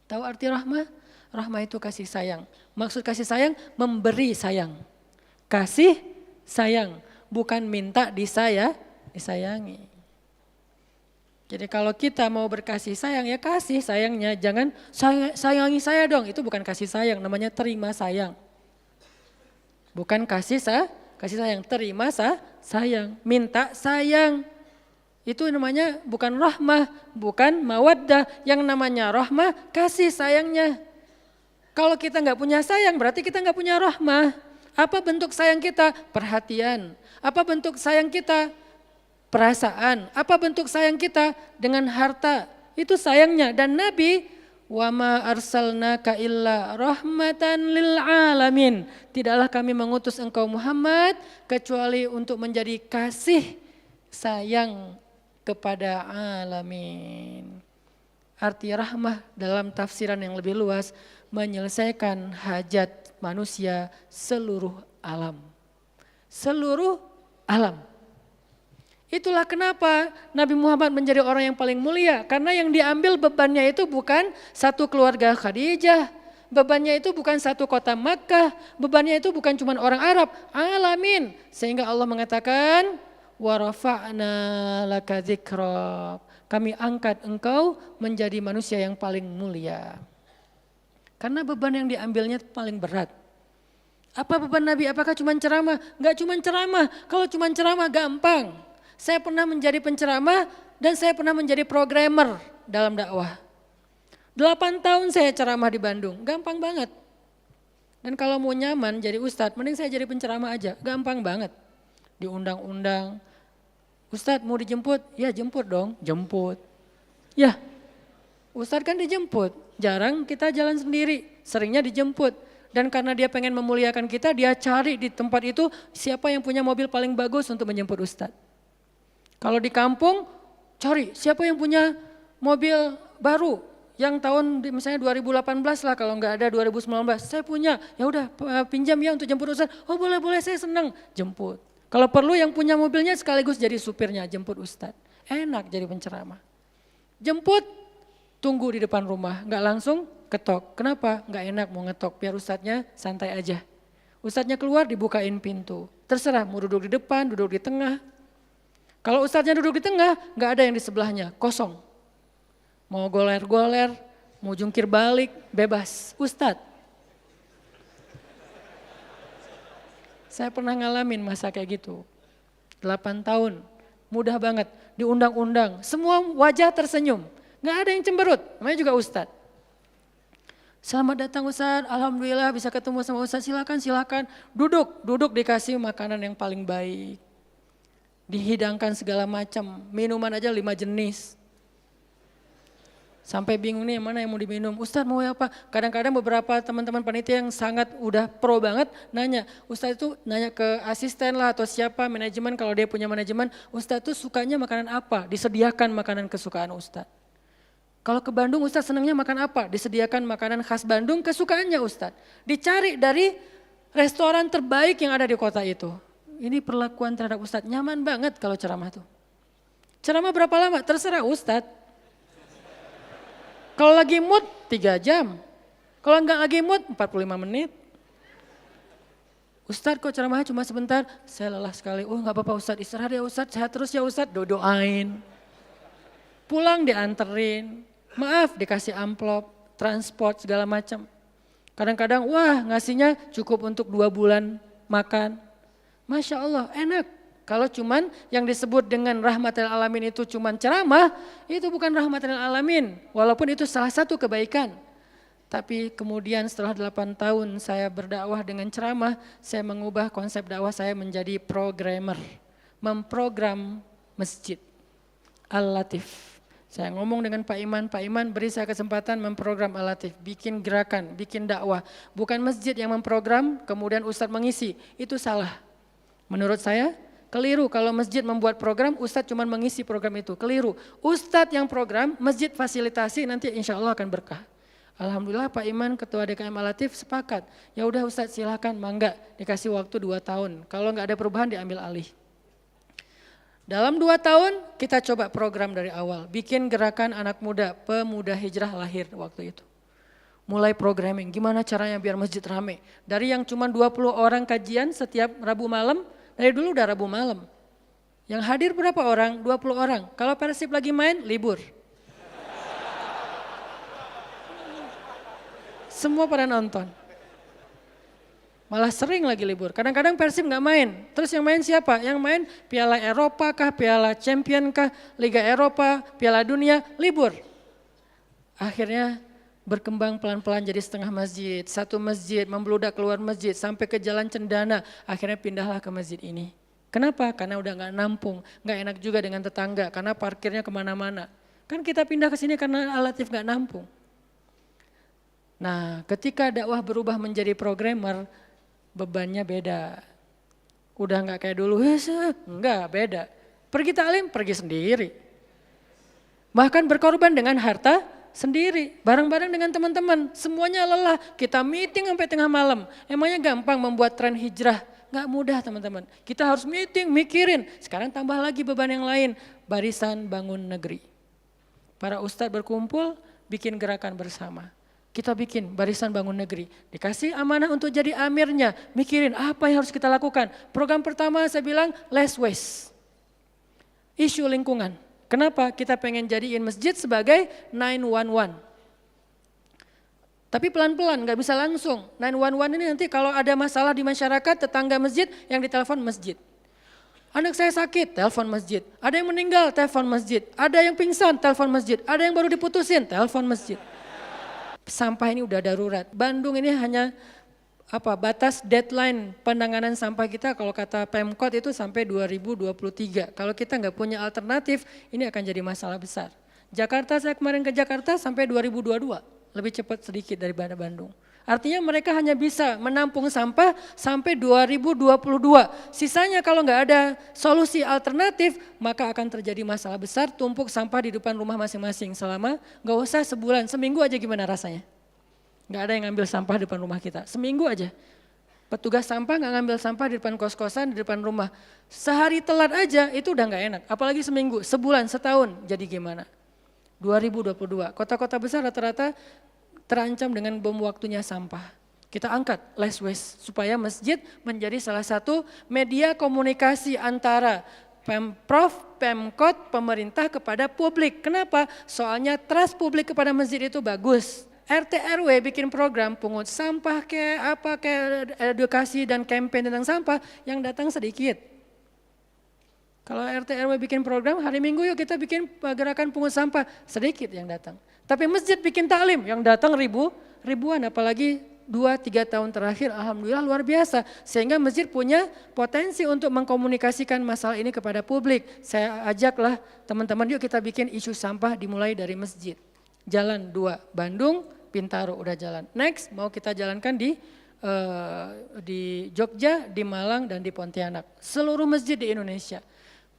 Tahu arti rahmah? Rahmah itu kasih sayang. Maksud kasih sayang, memberi sayang. Kasih sayang, bukan minta disayangi. Jadi kalau kita mau berkasih sayang, ya kasih sayangnya. Jangan sayangi saya dong, itu bukan kasih sayang, namanya terima sayang. Bukan kasih sayang, terima sayang, minta sayang. Itu namanya bukan rahmah, bukan mawaddah. Yang namanya rahmah, kasih sayangnya. Kalau kita nggak punya sayang, berarti kita nggak punya rahmah. Apa bentuk sayang kita? Perhatian. Apa bentuk sayang kita? Perasaan. Apa bentuk sayang kita? Dengan harta. Itu sayangnya. Dan Nabi, wa ma arsalnaka illa rahmatan lil alamin. Tidaklah kami mengutus engkau Muhammad kecuali untuk menjadi kasih sayang kepada alamin. Arti rahmah dalam tafsiran yang lebih luas, menyelesaikan hajat manusia seluruh alam. Seluruh alam. Itulah kenapa Nabi Muhammad menjadi orang yang paling mulia. Karena yang diambil bebannya itu bukan satu keluarga Khadijah. Bebannya itu bukan satu kota Makkah. Bebannya itu bukan cuma orang Arab. Alamin. Sehingga Allah mengatakan, wa rafa'na laka dzikrak. Kami angkat engkau menjadi manusia yang paling mulia. Karena beban yang diambilnya paling berat. Apa beban Nabi? Apakah cuma ceramah? Enggak cuma ceramah. Kalau cuma ceramah gampang. Saya pernah menjadi penceramah dan saya pernah menjadi programmer dalam dakwah. 8 tahun saya ceramah di Bandung, gampang banget. Dan kalau mau nyaman jadi ustadz, mending saya jadi penceramah aja, gampang banget. Diundang-undang, ustadz mau dijemput? Ya jemput dong, jemput. Ya, ustadz kan dijemput, jarang kita jalan sendiri, seringnya dijemput. Dan karena dia pengen memuliakan kita, dia cari di tempat itu siapa yang punya mobil paling bagus untuk menjemput ustadz. Kalau di kampung, cari siapa yang punya mobil baru yang tahun misalnya 2018 lah, kalau nggak ada 2019. Saya punya, ya udah pinjam ya untuk jemput ustadz. Oh boleh, saya senang jemput. Kalau perlu yang punya mobilnya sekaligus jadi supirnya, jemput ustadz. Enak jadi penceramah. Jemput, tunggu di depan rumah, nggak langsung ketok. Kenapa? Nggak enak mau ngetok, biar ustadznya santai aja. Ustadznya keluar dibukain pintu. Terserah mau duduk di depan, duduk di tengah. Kalau ustadznya duduk di tengah, nggak ada yang di sebelahnya, kosong. Mau goler-goler, mau jungkir balik, bebas. Ustadz. Saya pernah ngalamin masa kayak gitu. 8 tahun, mudah banget, diundang-undang. Semua wajah tersenyum, nggak ada yang cemberut, namanya juga ustadz. Selamat datang ustadz, alhamdulillah bisa ketemu sama ustadz, silakan. Duduk dikasih makanan yang paling baik. Dihidangkan segala macam, minuman aja 5 jenis. Sampai bingung nih mana yang mau diminum, ustadz mau apa? Kadang-kadang beberapa teman-teman panitia yang sangat udah pro banget nanya, ustadz itu nanya ke asisten lah atau siapa manajemen, kalau dia punya manajemen, ustadz itu sukanya makanan apa? Disediakan makanan kesukaan ustadz. Kalau ke Bandung ustadz senangnya makan apa? Disediakan makanan khas Bandung kesukaannya ustadz. Dicari dari restoran terbaik yang ada di kota itu. Ini perlakuan terhadap ustadz, nyaman banget kalau ceramah tuh. Ceramah berapa lama? Terserah ustadz. Kalau lagi mood 3 jam, kalau enggak lagi mood 45 menit. Ustadz kok ceramahnya cuma sebentar? Saya lelah sekali, oh enggak apa-apa ustadz, istirahat ya ustadz, sehat terus ya ustadz, doain. Pulang dianterin, maaf dikasih amplop, transport segala macam. Kadang-kadang wah ngasihnya cukup untuk 2 bulan makan. Masya Allah enak. Kalau cuman yang disebut dengan rahmatil alamin itu cuman ceramah, itu bukan rahmatil alamin. Walaupun itu salah satu kebaikan. Tapi kemudian setelah 8 tahun saya berdakwah dengan ceramah, saya mengubah konsep dakwah saya menjadi programmer. Memprogram masjid. Al-Latif. Saya ngomong dengan Pak Iman beri saya kesempatan memprogram Al-Latif. Bikin gerakan, bikin dakwah. Bukan masjid yang memprogram, kemudian ustadz mengisi. Itu salah. Menurut saya keliru kalau masjid membuat program, ustadz cuma mengisi program itu, keliru. Ustadz yang program, masjid fasilitasi, nanti insya Allah akan berkah. Alhamdulillah Pak Iman Ketua DKM Al-Latif sepakat. Ya udah Ustadz silakan, mangga dikasih waktu 2 tahun. Kalau nggak ada perubahan diambil alih. Dalam 2 tahun kita coba program dari awal. Bikin gerakan anak muda, pemuda hijrah lahir waktu itu. Mulai programming, gimana caranya biar masjid rame. Dari yang cuma 20 orang kajian setiap Rabu malam, dari dulu udah Rabu malam. Yang hadir berapa orang? 20 orang. Kalau Persib lagi main, libur. Semua pada nonton. Malah sering lagi libur. Kadang-kadang Persib nggak main. Terus yang main siapa? Yang main Piala Eropa kah, Piala Champion kah, Liga Eropa, Piala Dunia, libur. Akhirnya berkembang pelan-pelan jadi setengah masjid. Satu masjid membludak keluar masjid sampai ke Jalan Cendana. Akhirnya pindahlah ke masjid ini. Kenapa? Karena udah nggak nampung. Nggak enak juga dengan tetangga karena parkirnya kemana-mana. Kan kita pindah ke sini karena Al-Latif nggak nampung. Nah, ketika dakwah berubah menjadi programmer, bebannya beda. Udah nggak kayak dulu, enggak beda. Pergi taklim, pergi sendiri. Bahkan berkorban dengan harta sendiri, bareng-bareng dengan teman-teman. Semuanya lelah, kita meeting sampai tengah malam. Emangnya gampang membuat tren hijrah? Nggak mudah teman-teman. Kita harus meeting, mikirin. Sekarang tambah lagi beban yang lain, Barisan Bangun Negeri. Para ustadz berkumpul, bikin gerakan bersama. Kita bikin Barisan Bangun Negeri, dikasih amanah untuk jadi amirnya, mikirin apa yang harus kita lakukan. Program pertama saya bilang less waste, isu lingkungan. Kenapa? Kita pengen jadiin masjid sebagai 911. Tapi pelan-pelan, gak bisa langsung. 911 ini nanti kalau ada masalah di masyarakat, tetangga masjid yang ditelepon masjid. Anak saya sakit, telepon masjid. Ada yang meninggal, telepon masjid. Ada yang pingsan, telepon masjid. Ada yang baru diputusin, telepon masjid. Sampah ini udah darurat. Bandung ini hanya batas deadline penanganan sampah kita kalau kata Pemkot itu sampai 2023. Kalau kita nggak punya alternatif, ini akan jadi masalah besar. Jakarta, saya kemarin ke Jakarta sampai 2022, lebih cepat sedikit daripada Bandung. Artinya mereka hanya bisa menampung sampah sampai 2022. Sisanya kalau nggak ada solusi alternatif, maka akan terjadi masalah besar, tumpuk sampah di depan rumah masing-masing selama nggak usah sebulan, seminggu aja gimana rasanya. Nggak ada yang ngambil sampah di depan rumah kita, seminggu aja. Petugas sampah nggak ngambil sampah di depan kos-kosan, di depan rumah. Sehari telat aja itu udah nggak enak, apalagi seminggu, sebulan, setahun, jadi gimana? 2022, kota-kota besar rata-rata terancam dengan bom waktunya sampah. Kita angkat less waste supaya masjid menjadi salah satu media komunikasi antara Pemprov, Pemkot, pemerintah kepada publik. Kenapa? Soalnya trust publik kepada masjid itu bagus. RT RW bikin program pungut sampah kayak edukasi dan campaign tentang sampah yang datang sedikit. Kalau RT RW bikin program hari Minggu yuk kita bikin gerakan pungut sampah, sedikit yang datang. Tapi masjid bikin taklim yang datang ribuan, apalagi 2-3 tahun terakhir alhamdulillah luar biasa. Sehingga masjid punya potensi untuk mengkomunikasikan masalah ini kepada publik. Saya ajaklah teman-teman yuk kita bikin isu sampah dimulai dari masjid. Jalan 2, Bandung, Bintaro udah jalan. Next mau kita jalankan di Jogja, di Malang dan di Pontianak. Seluruh masjid di Indonesia.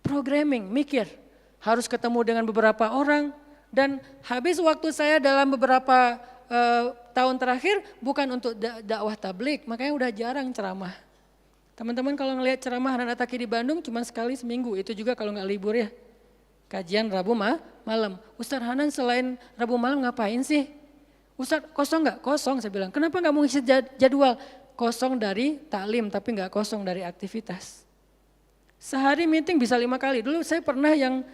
Programming, mikir, harus ketemu dengan beberapa orang. Dan habis waktu saya dalam beberapa tahun terakhir bukan untuk dakwah tablik, makanya udah jarang ceramah. Teman-teman kalau ngelihat ceramah anak Taki di Bandung cuma sekali seminggu, itu juga kalau nggak libur ya. Kajian Rabu malam. Ustadz Hanan selain Rabu malam ngapain sih? Ustadz kosong nggak? Kosong saya bilang. Kenapa nggak mau ngisi jadwal? Kosong dari taklim tapi nggak kosong dari aktivitas. Sehari meeting bisa 5 kali. Dulu saya pernah yang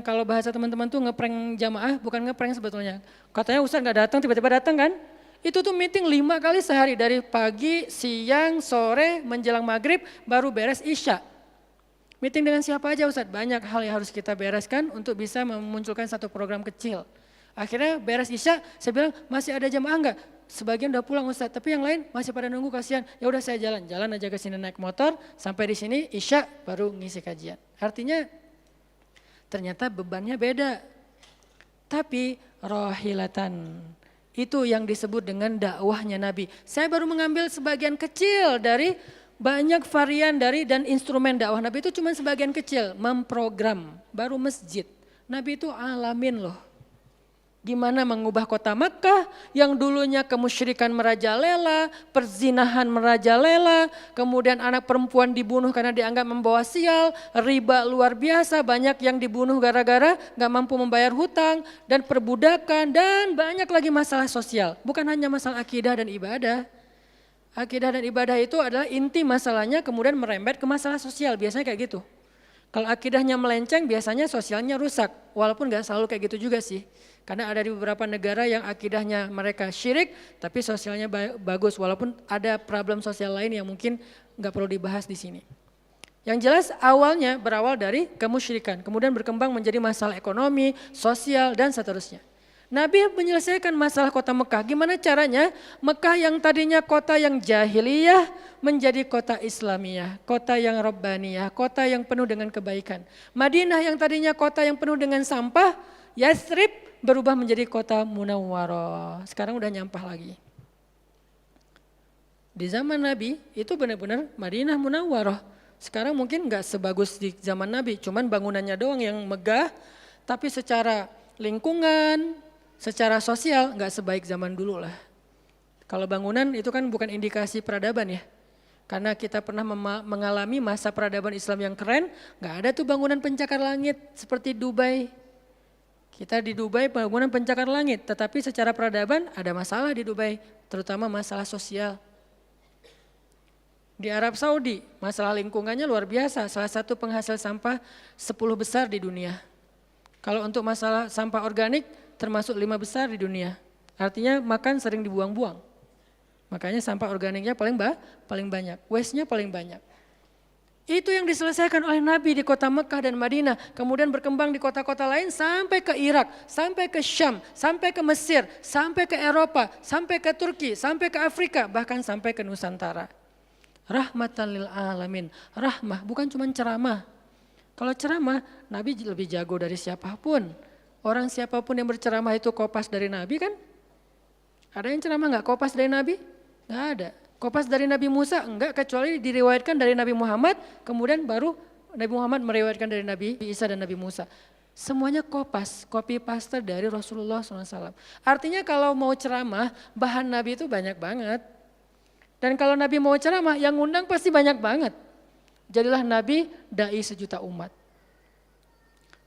kalau bahasa teman-teman tuh ngeprank jamaah, bukan ngeprank sebetulnya. Katanya Ustadz nggak datang, tiba-tiba datang kan? Itu tuh meeting 5 kali sehari, dari pagi, siang, sore, menjelang maghrib, baru beres isya. Meeting dengan siapa aja Ustadz? Banyak hal yang harus kita bereskan untuk bisa memunculkan satu program kecil. Akhirnya beres isya, saya bilang masih ada jamaah enggak? Sebagian udah pulang Ustadz, tapi yang lain masih pada nunggu kasihan. Ya udah saya jalan aja ke sini naik motor, sampai di sini isya baru ngisi kajian. Artinya ternyata bebannya beda. Tapi rohilatan, itu yang disebut dengan dakwahnya Nabi. Saya baru mengambil sebagian kecil dari banyak varian dari dan instrumen dakwah Nabi itu cuma sebagian kecil, memprogram, baru masjid. Nabi itu alamin loh. Gimana mengubah kota Makkah yang dulunya kemusyrikan merajalela, perzinahan merajalela, kemudian anak perempuan dibunuh karena dianggap membawa sial, riba luar biasa, banyak yang dibunuh gara-gara gak mampu membayar hutang, dan perbudakan, dan banyak lagi masalah sosial. Bukan hanya masalah akidah dan ibadah. Akidah dan ibadah itu adalah inti masalahnya, kemudian merembet ke masalah sosial, biasanya kayak gitu. Kalau akidahnya melenceng biasanya sosialnya rusak, walaupun gak selalu kayak gitu juga sih. Karena ada di beberapa negara yang akidahnya mereka syirik tapi sosialnya bagus, walaupun ada problem sosial lain yang mungkin gak perlu dibahas di sini. Yang jelas awalnya berawal dari kemusyrikan, kemudian berkembang menjadi masalah ekonomi, sosial dan seterusnya. Nabi menyelesaikan masalah kota Mekah. Gimana caranya? Mekah yang tadinya kota yang jahiliyah menjadi kota Islamiyah, kota yang Rabbaniyah, kota yang penuh dengan kebaikan. Madinah yang tadinya kota yang penuh dengan sampah, Yathrib berubah menjadi kota Munawwarah. Sekarang udah nyampah lagi. Di zaman Nabi itu benar-benar Madinah Munawwarah. Sekarang mungkin nggak sebagus di zaman Nabi, cuman bangunannya doang yang megah, tapi secara lingkungan, secara sosial nggak sebaik zaman dulu lah. Kalau bangunan itu kan bukan indikasi peradaban ya. Karena kita pernah mengalami masa peradaban Islam yang keren, nggak ada tuh bangunan pencakar langit seperti Dubai. Kita di Dubai bangunan pencakar langit, tetapi secara peradaban ada masalah di Dubai, terutama masalah sosial. Di Arab Saudi, masalah lingkungannya luar biasa, salah satu penghasil sampah 10 besar di dunia. Kalau untuk masalah sampah organik, termasuk 5 besar di dunia. Artinya makan sering dibuang-buang. Makanya sampah organiknya paling banyak, waste-nya paling banyak. Itu yang diselesaikan oleh Nabi di kota Mekah dan Madinah. Kemudian berkembang di kota-kota lain sampai ke Irak, sampai ke Syam, sampai ke Mesir, sampai ke Eropa, sampai ke Turki, sampai ke Afrika, bahkan sampai ke Nusantara. Rahmatan lil alamin. Rahmah bukan cuma ceramah. Kalau ceramah, Nabi lebih jago dari siapapun. Orang siapapun yang berceramah itu kopas dari Nabi kan? Ada yang ceramah enggak kopas dari Nabi? Enggak ada. Kopas dari Nabi Musa enggak, kecuali diriwayatkan dari Nabi Muhammad, kemudian baru Nabi Muhammad meriwayatkan dari Nabi Isa dan Nabi Musa. Semuanya kopas, copy paste dari Rasulullah SAW. Artinya kalau mau ceramah, bahan Nabi itu banyak banget. Dan kalau Nabi mau ceramah, yang ngundang pasti banyak banget. Jadilah Nabi dai sejuta umat.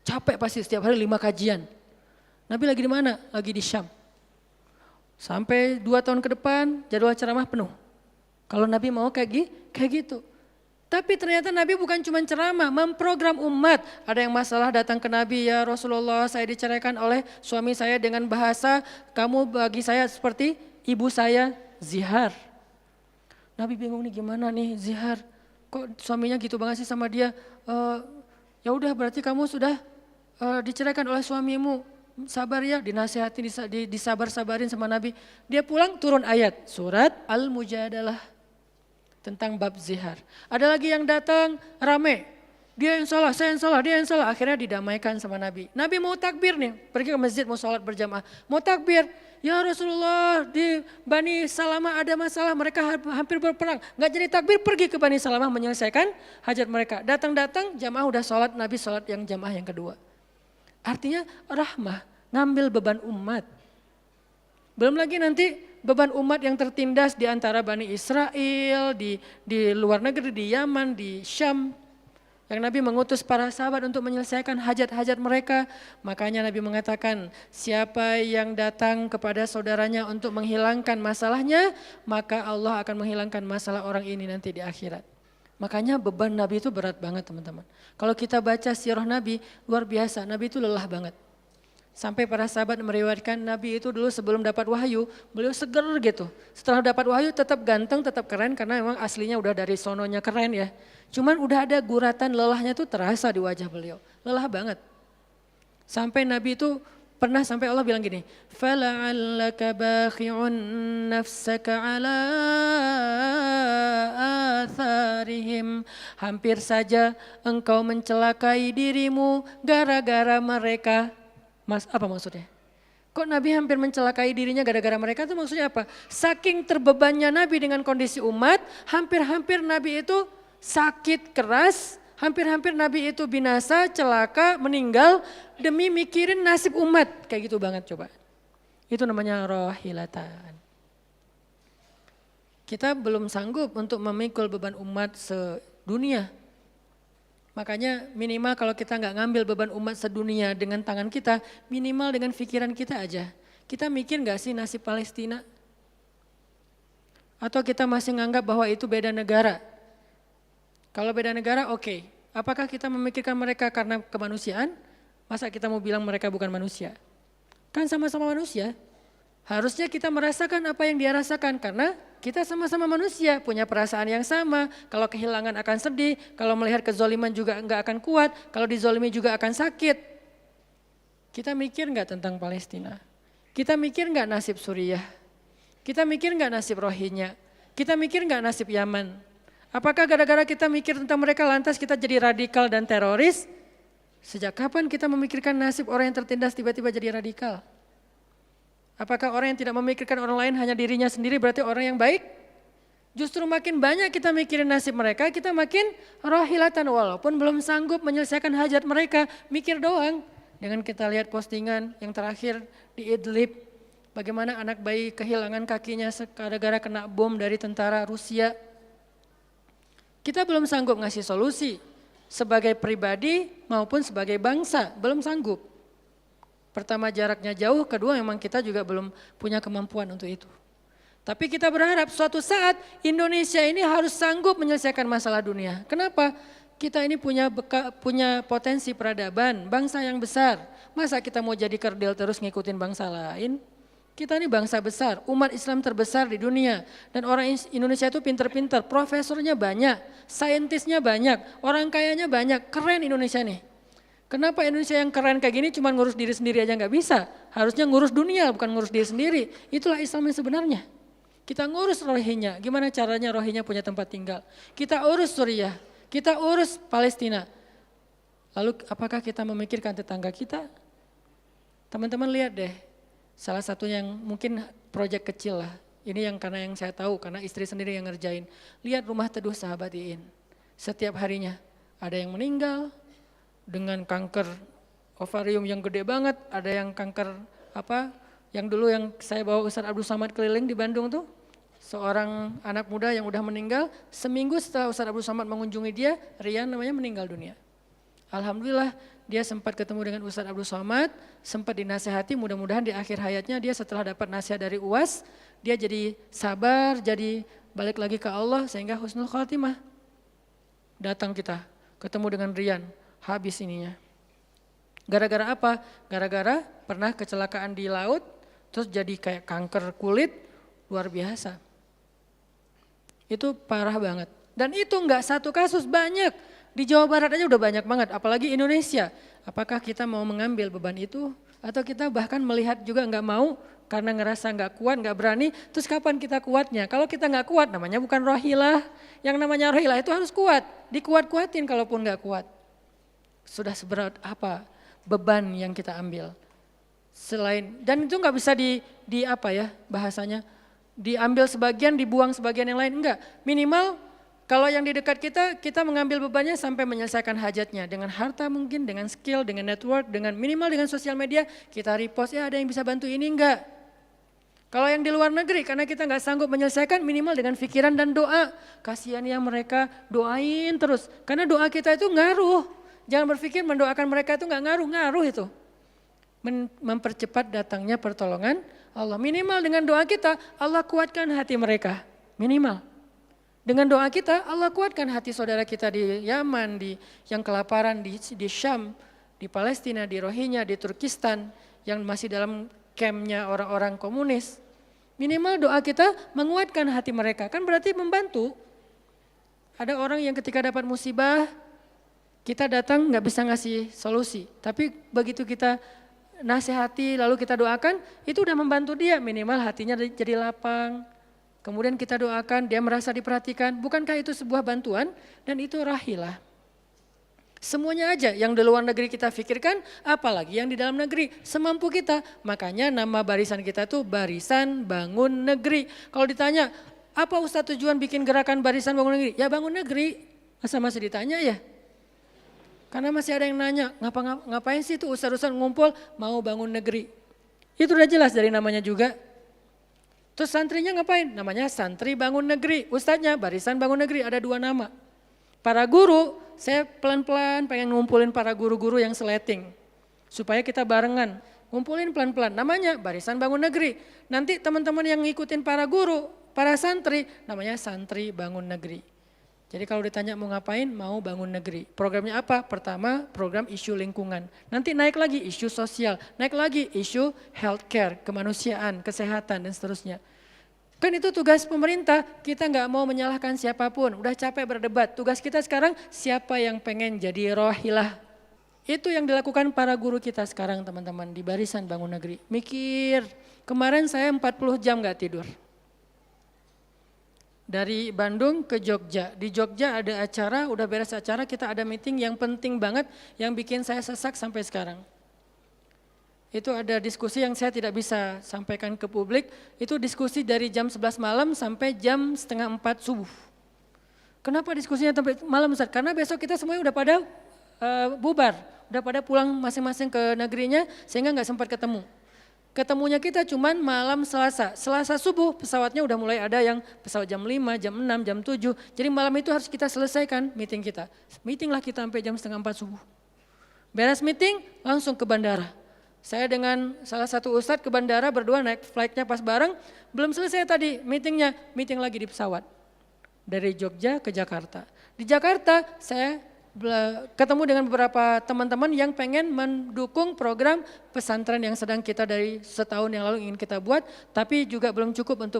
Capek pasti setiap hari 5 kajian. Nabi lagi di mana? Lagi di Syam. Sampai 2 tahun ke depan jadwal ceramah penuh. Kalau Nabi mau kayak gitu. Tapi ternyata Nabi bukan cuma ceramah, memprogram umat. Ada yang masalah datang ke Nabi, ya Rasulullah saya diceraikan oleh suami saya dengan bahasa, kamu bagi saya seperti ibu saya, zihar. Nabi bingung nih gimana nih zihar, kok suaminya gitu banget sih sama dia. Ya udah berarti kamu sudah diceraikan oleh suamimu, sabar ya, dinasihati, disabar-sabarin sama Nabi. Dia pulang turun ayat, surat Al-Mujadalah. Tentang bab zihar. Ada lagi yang datang rame, dia yang salah, saya yang salah, dia yang salah. Akhirnya didamaikan sama Nabi. Nabi mau takbir nih, pergi ke masjid mau sholat berjamaah. Mau takbir, ya Rasulullah di Bani Salamah ada masalah, mereka hampir berperang. Gak jadi takbir, pergi ke Bani Salamah menyelesaikan hajat mereka. Datang-datang jamaah udah sholat, Nabi sholat yang jamaah yang kedua. Artinya rahmah, ngambil beban umat. Belum lagi nanti beban umat yang tertindas di antara Bani Israel, di luar negeri, di Yaman, di Syam. Yang Nabi mengutus para sahabat untuk menyelesaikan hajat-hajat mereka. Makanya Nabi mengatakan, siapa yang datang kepada saudaranya untuk menghilangkan masalahnya, maka Allah akan menghilangkan masalah orang ini nanti di akhirat. Makanya beban Nabi itu berat banget teman-teman. Kalau kita baca sirah Nabi, luar biasa, Nabi itu lelah banget. Sampai para sahabat meriwayatkan Nabi itu dulu sebelum dapat wahyu, beliau seger gitu. Setelah dapat wahyu tetap ganteng, tetap keren karena memang aslinya udah dari sononya keren ya. Cuman udah ada guratan lelahnya tuh terasa di wajah beliau, lelah banget. Sampai Nabi itu pernah sampai Allah bilang gini, فَلَعَلَّكَ بَاخِعٌ نَفْسَكَ عَلَىٰ آثَارِهِمْ. Hampir saja engkau mencelakai dirimu gara-gara mereka. Apa maksudnya? Kok Nabi hampir mencelakai dirinya gara-gara mereka itu maksudnya apa? Saking terbebannya Nabi dengan kondisi umat, hampir-hampir Nabi itu sakit keras, hampir-hampir Nabi itu binasa, celaka, meninggal demi mikirin nasib umat. Kayak gitu banget coba. Itu namanya rohilatan. Kita belum sanggup untuk memikul beban umat sedunia. Makanya minimal kalau kita nggak ngambil beban umat sedunia dengan tangan kita, minimal dengan pikiran kita aja. Kita mikir nggak sih nasib Palestina? Atau kita masih nganggap bahwa itu beda negara? Kalau beda negara oke. Apakah kita memikirkan mereka karena kemanusiaan? Masa kita mau bilang mereka bukan manusia? Kan sama-sama manusia. Harusnya kita merasakan apa yang dia rasakan karena kita sama-sama manusia, punya perasaan yang sama. Kalau kehilangan akan sedih, kalau melihat kezoliman juga enggak akan kuat, kalau dizolimi juga akan sakit. Kita mikir enggak tentang Palestina? Kita mikir enggak nasib Suriah? Kita mikir enggak nasib Rohingya? Kita mikir enggak nasib Yaman? Apakah gara-gara kita mikir tentang mereka lantas kita jadi radikal dan teroris? Sejak kapan kita memikirkan nasib orang yang tertindas tiba-tiba jadi radikal? Apakah orang yang tidak memikirkan orang lain hanya dirinya sendiri berarti orang yang baik? Justru makin banyak kita mikirin nasib mereka, kita makin rohilatan walaupun belum sanggup menyelesaikan hajat mereka, mikir doang. Dengan kita lihat postingan yang terakhir di Idlib, bagaimana anak bayi kehilangan kakinya gara-gara kena bom dari tentara Rusia. Kita belum sanggup ngasih solusi sebagai pribadi maupun sebagai bangsa, belum sanggup. Pertama jaraknya jauh, kedua memang kita juga belum punya kemampuan untuk itu. Tapi kita berharap suatu saat Indonesia ini harus sanggup menyelesaikan masalah dunia. Kenapa? Kita ini punya potensi peradaban, bangsa yang besar. Masa kita mau jadi kerdil terus ngikutin bangsa lain? Kita ini bangsa besar, umat Islam terbesar di dunia. Dan orang Indonesia itu pinter-pinter, profesornya banyak, saintisnya banyak, orang kayanya banyak, keren Indonesia nih. Kenapa Indonesia yang keren kayak gini cuma ngurus diri sendiri aja nggak bisa? Harusnya ngurus dunia bukan ngurus diri sendiri. Itulah Islam yang sebenarnya. Kita ngurus Rohingya, gimana caranya Rohingya punya tempat tinggal. Kita urus Suriah, kita urus Palestina. Lalu apakah kita memikirkan tetangga kita? Teman-teman lihat deh. Salah satu yang mungkin proyek kecil lah, ini yang karena yang saya tahu, karena istri sendiri yang ngerjain. Lihat rumah teduh sahabat Iin, setiap harinya ada yang meninggal dengan kanker ovarium yang gede banget, ada yang kanker yang dulu yang saya bawa Ustadz Abdul Somad keliling di Bandung tuh, seorang anak muda yang udah meninggal, seminggu setelah Ustadz Abdul Somad mengunjungi dia, Rian namanya meninggal dunia. Alhamdulillah dia sempat ketemu dengan Ustadz Abdul Somad, sempat dinasehati, mudah-mudahan di akhir hayatnya dia setelah dapat nasihat dari UAS, dia jadi sabar, jadi balik lagi ke Allah sehingga husnul khatimah. Datang kita, ketemu dengan Rian, habis ininya. Gara-gara apa? Gara-gara pernah kecelakaan di laut, terus jadi kayak kanker kulit, luar biasa. Itu parah banget. Dan itu enggak satu kasus, banyak. Di Jawa Barat aja udah banyak banget, apalagi Indonesia. Apakah kita mau mengambil beban itu? Atau kita bahkan melihat juga enggak mau karena ngerasa enggak kuat, enggak berani. Terus kapan kita kuatnya? Kalau kita enggak kuat namanya bukan rohilah. Yang namanya rohilah itu harus kuat. Dikuat-kuatin kalaupun enggak kuat. Sudah seberat apa beban yang kita ambil? Selain, dan itu enggak bisa bahasanya, diambil sebagian, dibuang sebagian yang lain, enggak. Minimal kalau yang di dekat kita, kita mengambil bebannya sampai menyelesaikan hajatnya. Dengan harta mungkin, dengan skill, dengan network, dengan minimal dengan sosial media, kita repost, ya ada yang bisa bantu ini enggak. Kalau yang di luar negeri, karena kita enggak sanggup menyelesaikan, minimal dengan pikiran dan doa. Kasihan ya mereka, doain terus. Karena doa kita itu ngaruh. Jangan berpikir mendoakan mereka itu enggak ngaruh itu. Mempercepat datangnya pertolongan Allah. Minimal dengan doa kita, Allah kuatkan hati mereka. Minimal. Dengan doa kita, Allah kuatkan hati saudara kita di Yaman, yang kelaparan di Syam, di Palestina, di Rohingya, di Turkistan, yang masih dalam campnya orang-orang komunis. Minimal doa kita menguatkan hati mereka, kan berarti membantu. Ada orang yang ketika dapat musibah, kita datang nggak bisa ngasih solusi. Tapi begitu kita nasihati, lalu kita doakan, itu udah membantu dia, minimal hatinya jadi lapang. Kemudian kita doakan, dia merasa diperhatikan. Bukankah itu sebuah bantuan? Dan itu rahilah. Semuanya aja yang di luar negeri kita pikirkan, apalagi yang di dalam negeri. Semampu kita. Makanya nama barisan kita tuh Barisan Bangun Negeri. Kalau ditanya, apa Ustadz tujuan bikin gerakan Barisan Bangun Negeri? Ya bangun negeri. Masa masih ditanya ya? Karena masih ada yang nanya, ngapain sih tuh ustadz-ustadz ngumpul mau bangun negeri? Itu udah jelas dari namanya juga. Terus santrinya ngapain? Namanya Santri Bangun Negeri. Ustadznya Barisan Bangun Negeri, ada 2 nama. Para guru, saya pelan-pelan pengen ngumpulin para guru-guru yang seleting. Supaya kita barengan, ngumpulin pelan-pelan. Namanya Barisan Bangun Negeri. Nanti teman-teman yang ngikutin para guru, para santri, namanya Santri Bangun Negeri. Jadi kalau ditanya mau ngapain, mau bangun negeri. Programnya apa? Pertama program isu lingkungan. Nanti naik lagi isu sosial, naik lagi isu healthcare, kemanusiaan, kesehatan dan seterusnya. Kan itu tugas pemerintah, kita nggak mau menyalahkan siapapun. Udah capek berdebat, tugas kita sekarang siapa yang pengen jadi rohilah. Itu yang dilakukan para guru kita sekarang teman-teman di Barisan Bangun Negeri. Mikir, kemarin saya 40 jam nggak tidur. Dari Bandung ke Jogja. Di Jogja ada acara, udah beres acara, kita ada meeting yang penting banget yang bikin saya sesak sampai sekarang. Itu ada diskusi yang saya tidak bisa sampaikan ke publik, itu diskusi dari jam 11 malam sampai jam setengah 4 subuh. Kenapa diskusinya sampai malam Ustaz? Karena besok kita semuanya udah pada bubar, udah pada pulang masing-masing ke negerinya sehingga nggak sempat ketemu. Ketemunya kita cuman malam Selasa. Selasa subuh pesawatnya udah mulai ada yang pesawat jam 5, jam 6, jam 7. Jadi malam itu harus kita selesaikan meeting kita. Meeting lah kita sampai jam setengah 4 subuh. Beres meeting langsung ke bandara. Saya dengan salah satu ustadz ke bandara berdua naik flightnya pas bareng. Belum selesai tadi meetingnya, meeting lagi di pesawat. Dari Jogja ke Jakarta. Di Jakarta saya ketemu dengan beberapa teman-teman yang pengen mendukung program pesantren yang sedang kita dari setahun yang lalu ingin kita buat, tapi juga belum cukup untuk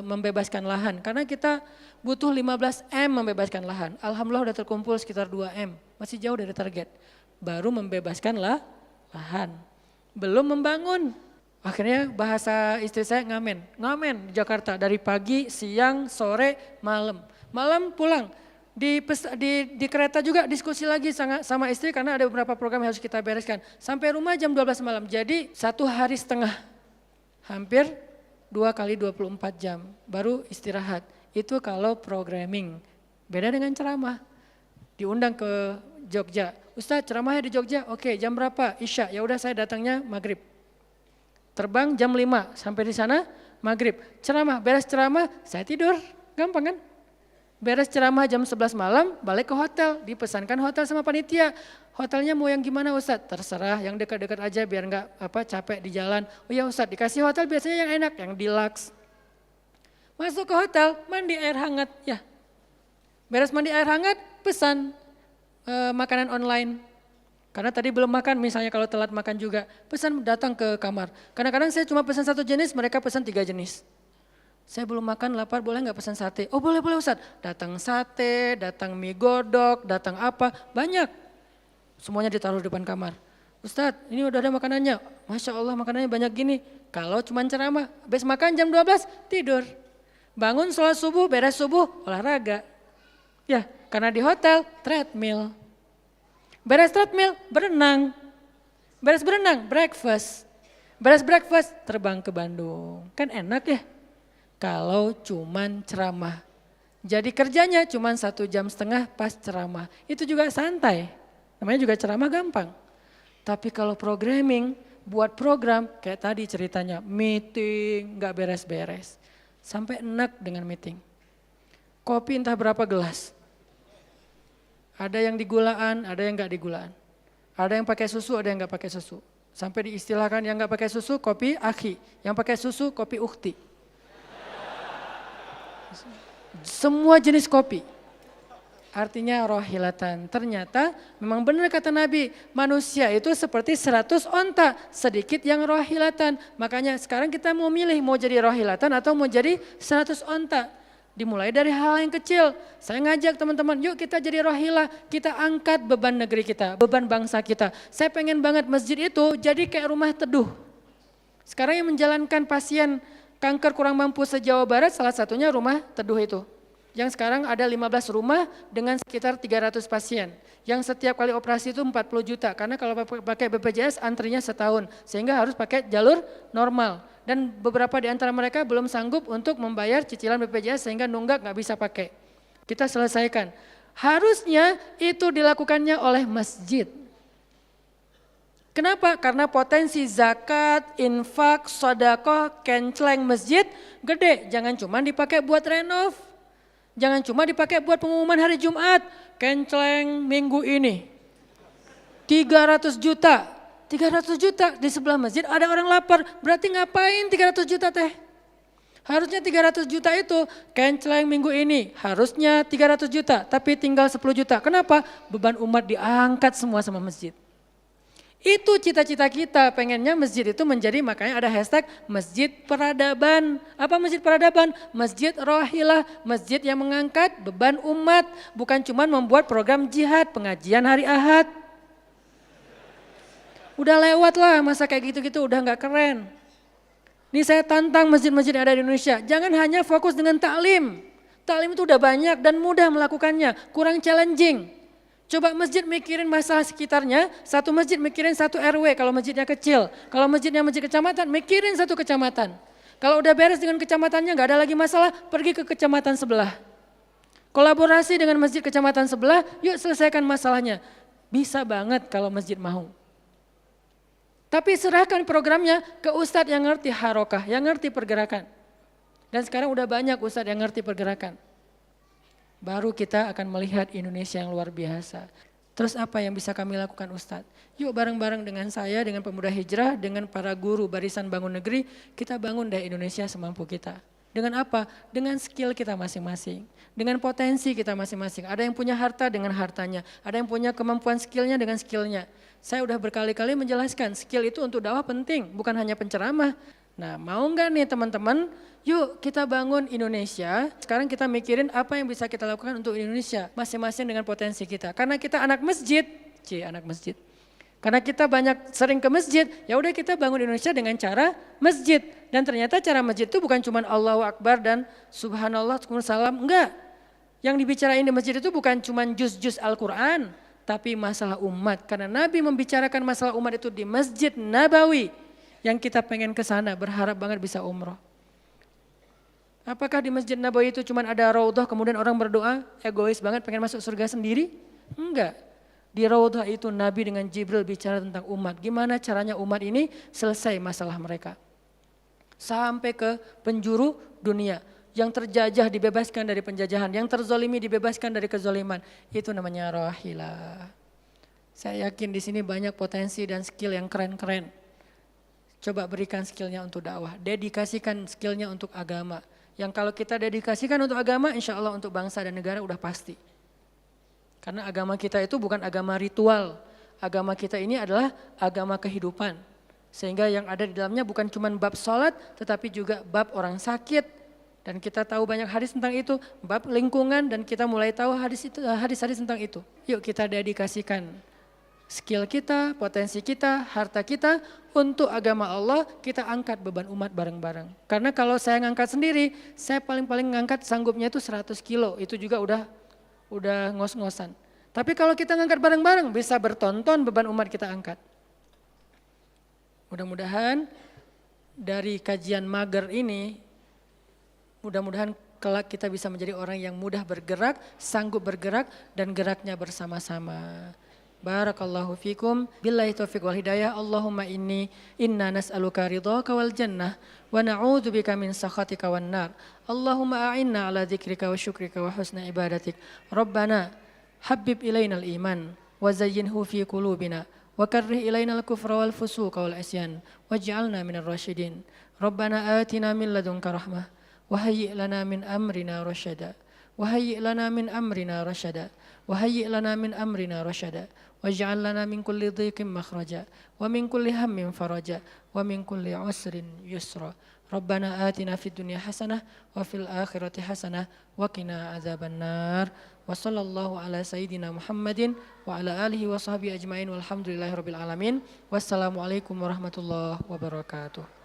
membebaskan lahan. Karena kita butuh 15 M membebaskan lahan. Alhamdulillah udah terkumpul sekitar 2 M, masih jauh dari target. Baru membebaskan lahan, belum membangun. Akhirnya bahasa istri saya ngamen di Jakarta dari pagi, siang, sore, malam. Malam pulang. Di kereta juga diskusi lagi sama istri karena ada beberapa program yang harus kita bereskan. Sampai rumah jam 12 malam, jadi 1 hari setengah. Hampir 2 kali 24 jam, baru istirahat. Itu kalau programming, beda dengan ceramah. Diundang ke Jogja, Ustadz ceramahnya di Jogja, oke jam berapa? Isya, ya udah saya datangnya maghrib. Terbang jam 5, sampai di sana maghrib. Ceramah, beres ceramah, saya tidur, gampang kan? Beres ceramah jam 11 malam, balik ke hotel, dipesankan hotel sama panitia. Hotelnya mau yang gimana Ustadz? Terserah, yang dekat-dekat aja biar nggak capek di jalan. Oh ya Ustadz, dikasih hotel biasanya yang enak, yang deluxe. Masuk ke hotel, mandi air hangat, ya. Beres mandi air hangat, pesan makanan online. Karena tadi belum makan, misalnya kalau telat makan juga, pesan datang ke kamar. Kadang-kadang saya cuma pesan 1 jenis, mereka pesan 3 jenis. Saya belum makan, lapar, boleh nggak pesan sate? Oh boleh Ustadz. Datang sate, datang mie godok, datang apa, banyak. Semuanya ditaruh di depan kamar. Ustadz ini udah ada makanannya, Masya Allah makanannya banyak gini. Kalau cuma ceramah, habis makan jam 12 tidur. Bangun sholat subuh, beres subuh, olahraga. Ya karena di hotel treadmill. Beres treadmill, berenang. Beres berenang, breakfast. Beres breakfast, terbang ke Bandung. Kan enak ya. Kalau cuman ceramah. Jadi kerjanya cuman 1,5 jam pas ceramah. Itu juga santai. Namanya juga ceramah gampang. Tapi kalau programming, buat program kayak tadi ceritanya. Meeting gak beres-beres. Sampai enak dengan meeting. Kopi entah berapa gelas. Ada yang digulaan, ada yang gak digulaan. Ada yang pakai susu, ada yang gak pakai susu. Sampai diistilahkan yang gak pakai susu kopi akhi. Yang pakai susu kopi ukti. Semua jenis kopi, artinya rohilatan. Ternyata memang benar kata Nabi, manusia itu seperti 100 onta, sedikit yang rohilatan. Makanya sekarang kita mau milih mau jadi rohilatan atau mau jadi 100 onta. Dimulai dari hal yang kecil. Saya ngajak teman-teman, yuk kita jadi rohilah, kita angkat beban negeri kita, beban bangsa kita. Saya pengen banget masjid itu jadi kayak rumah teduh. Sekarang yang menjalankan pasien kanker kurang mampu se-Jawa Barat salah satunya rumah teduh itu. Yang sekarang ada 15 rumah dengan sekitar 300 pasien. Yang setiap kali operasi itu 40 juta karena kalau pakai BPJS antrinya setahun. Sehingga harus pakai jalur normal. Dan beberapa di antara mereka belum sanggup untuk membayar cicilan BPJS sehingga nunggak nggak bisa pakai. Kita selesaikan. Harusnya itu dilakukannya oleh masjid. Kenapa? Karena potensi zakat, infak, sedekah, kenceleng masjid gede. Jangan cuma dipakai buat renov. Jangan cuma dipakai buat pengumuman hari Jumat. Kenceleng minggu ini 300 juta. 300 juta di sebelah masjid ada orang lapar. Berarti ngapain 300 juta teh? Harusnya 300 juta itu kenceleng minggu ini. Harusnya 300 juta tapi tinggal 10 juta. Kenapa? Beban umat diangkat semua sama masjid. Itu cita-cita kita, pengennya masjid itu menjadi, makanya ada hashtag Masjid Peradaban. Apa Masjid Peradaban? Masjid Rohilah, masjid yang mengangkat beban umat. Bukan cuma membuat program jihad, pengajian hari Ahad. Udah lewat lah masa kayak gitu-gitu, udah gak keren. Nih saya tantang masjid-masjid yang ada di Indonesia, jangan hanya fokus dengan taklim. Taklim itu udah banyak dan mudah melakukannya, kurang challenging. Coba masjid mikirin masalah sekitarnya, satu masjid mikirin satu RW kalau masjidnya kecil. Kalau masjidnya masjid kecamatan, mikirin satu kecamatan. Kalau udah beres dengan kecamatannya gak ada lagi masalah, pergi ke kecamatan sebelah. Kolaborasi dengan masjid kecamatan sebelah, yuk selesaikan masalahnya. Bisa banget kalau masjid mau. Tapi serahkan programnya ke ustadz yang ngerti harokah, yang ngerti pergerakan. Dan sekarang udah banyak ustadz yang ngerti pergerakan. Baru kita akan melihat Indonesia yang luar biasa. Terus apa yang bisa kami lakukan Ustadz? Yuk bareng-bareng dengan saya, dengan pemuda hijrah, dengan para guru barisan bangun negeri, kita bangun deh Indonesia semampu kita. Dengan apa? Dengan skill kita masing-masing. Dengan potensi kita masing-masing. Ada yang punya harta dengan hartanya. Ada yang punya kemampuan skillnya dengan skillnya. Saya udah berkali-kali menjelaskan skill itu untuk dakwah penting, bukan hanya penceramah. Nah mau nggak nih teman-teman, yuk kita bangun Indonesia. Sekarang kita mikirin apa yang bisa kita lakukan untuk Indonesia. Masing-masing dengan potensi kita. Karena kita anak masjid, anak masjid. Karena kita banyak sering ke masjid, ya udah kita bangun Indonesia dengan cara masjid. Dan ternyata cara masjid itu bukan cuma Allahu Akbar dan Subhanallah, salam, enggak. Yang dibicarain di masjid itu bukan cuma juz-juz Al-Quran, tapi masalah umat. Karena Nabi membicarakan masalah umat itu di Masjid Nabawi. Yang kita pengen ke sana, berharap banget bisa umroh. Apakah di Masjid Nabawi itu cuma ada raudhah kemudian orang berdoa, egois banget pengen masuk surga sendiri? Enggak. Di raudhah itu Nabi dengan Jibril bicara tentang umat. Gimana caranya umat ini selesai masalah mereka. Sampai ke penjuru dunia. Yang terjajah dibebaskan dari penjajahan, yang terzolimi dibebaskan dari kezoliman. Itu namanya Rohilah. Saya yakin di sini banyak potensi dan skill yang keren-keren. Coba berikan skillnya untuk dakwah, dedikasikan skillnya untuk agama. Yang kalau kita dedikasikan untuk agama, insya Allah untuk bangsa dan negara udah pasti. Karena agama kita itu bukan agama ritual, agama kita ini adalah agama kehidupan. Sehingga yang ada di dalamnya bukan cuma bab sholat, tetapi juga bab orang sakit. Dan kita tahu banyak hadis tentang itu, bab lingkungan dan kita mulai tahu hadis-hadis tentang itu. Yuk kita dedikasikan skill kita, potensi kita, harta kita untuk agama Allah, kita angkat beban umat bareng-bareng. Karena kalau saya ngangkat sendiri, saya paling-paling ngangkat sanggupnya itu 100 kilo, itu juga udah ngos-ngosan. Tapi kalau kita ngangkat bareng-bareng, bisa bertonton beban umat kita angkat. Mudah-mudahan dari kajian mager ini, mudah-mudahan kelak kita bisa menjadi orang yang mudah bergerak, sanggup bergerak, dan geraknya bersama-sama. Barakallahu fikum, billahi taufiq wal hidayah. Allahumma inna nas'aluka ridhaka wal jannah wa na'udzu bika min sakhatika wan nar. Allahumma a'inna ala dzikrika wa syukrika wa husni ibadatik. Rabbana habbib ilainal iman wa zayyinhu fi qulubina wa karrih ilainal kufra wal fusuqa wal isyan waj'alna minar rasyidin. Rabbana atina min ladunka rahmah wa hayyi' lana min amrina rasyada. وهيئ لنا من أمرنا رشدا وهيئ لنا من أمرنا رشدا واجعل لنا من كل ضيق مخرجا ومن كل هم فرجا ومن كل عسر يسرا ربنا آتنا في الدنيا حسنة وفي الآخرة حسنة وقنا عذاب النار وصلى الله على سيدنا محمد وعلى آله وصحبه أجمعين والحمد لله رب العالمين والسلام عليكم ورحمة الله وبركاته.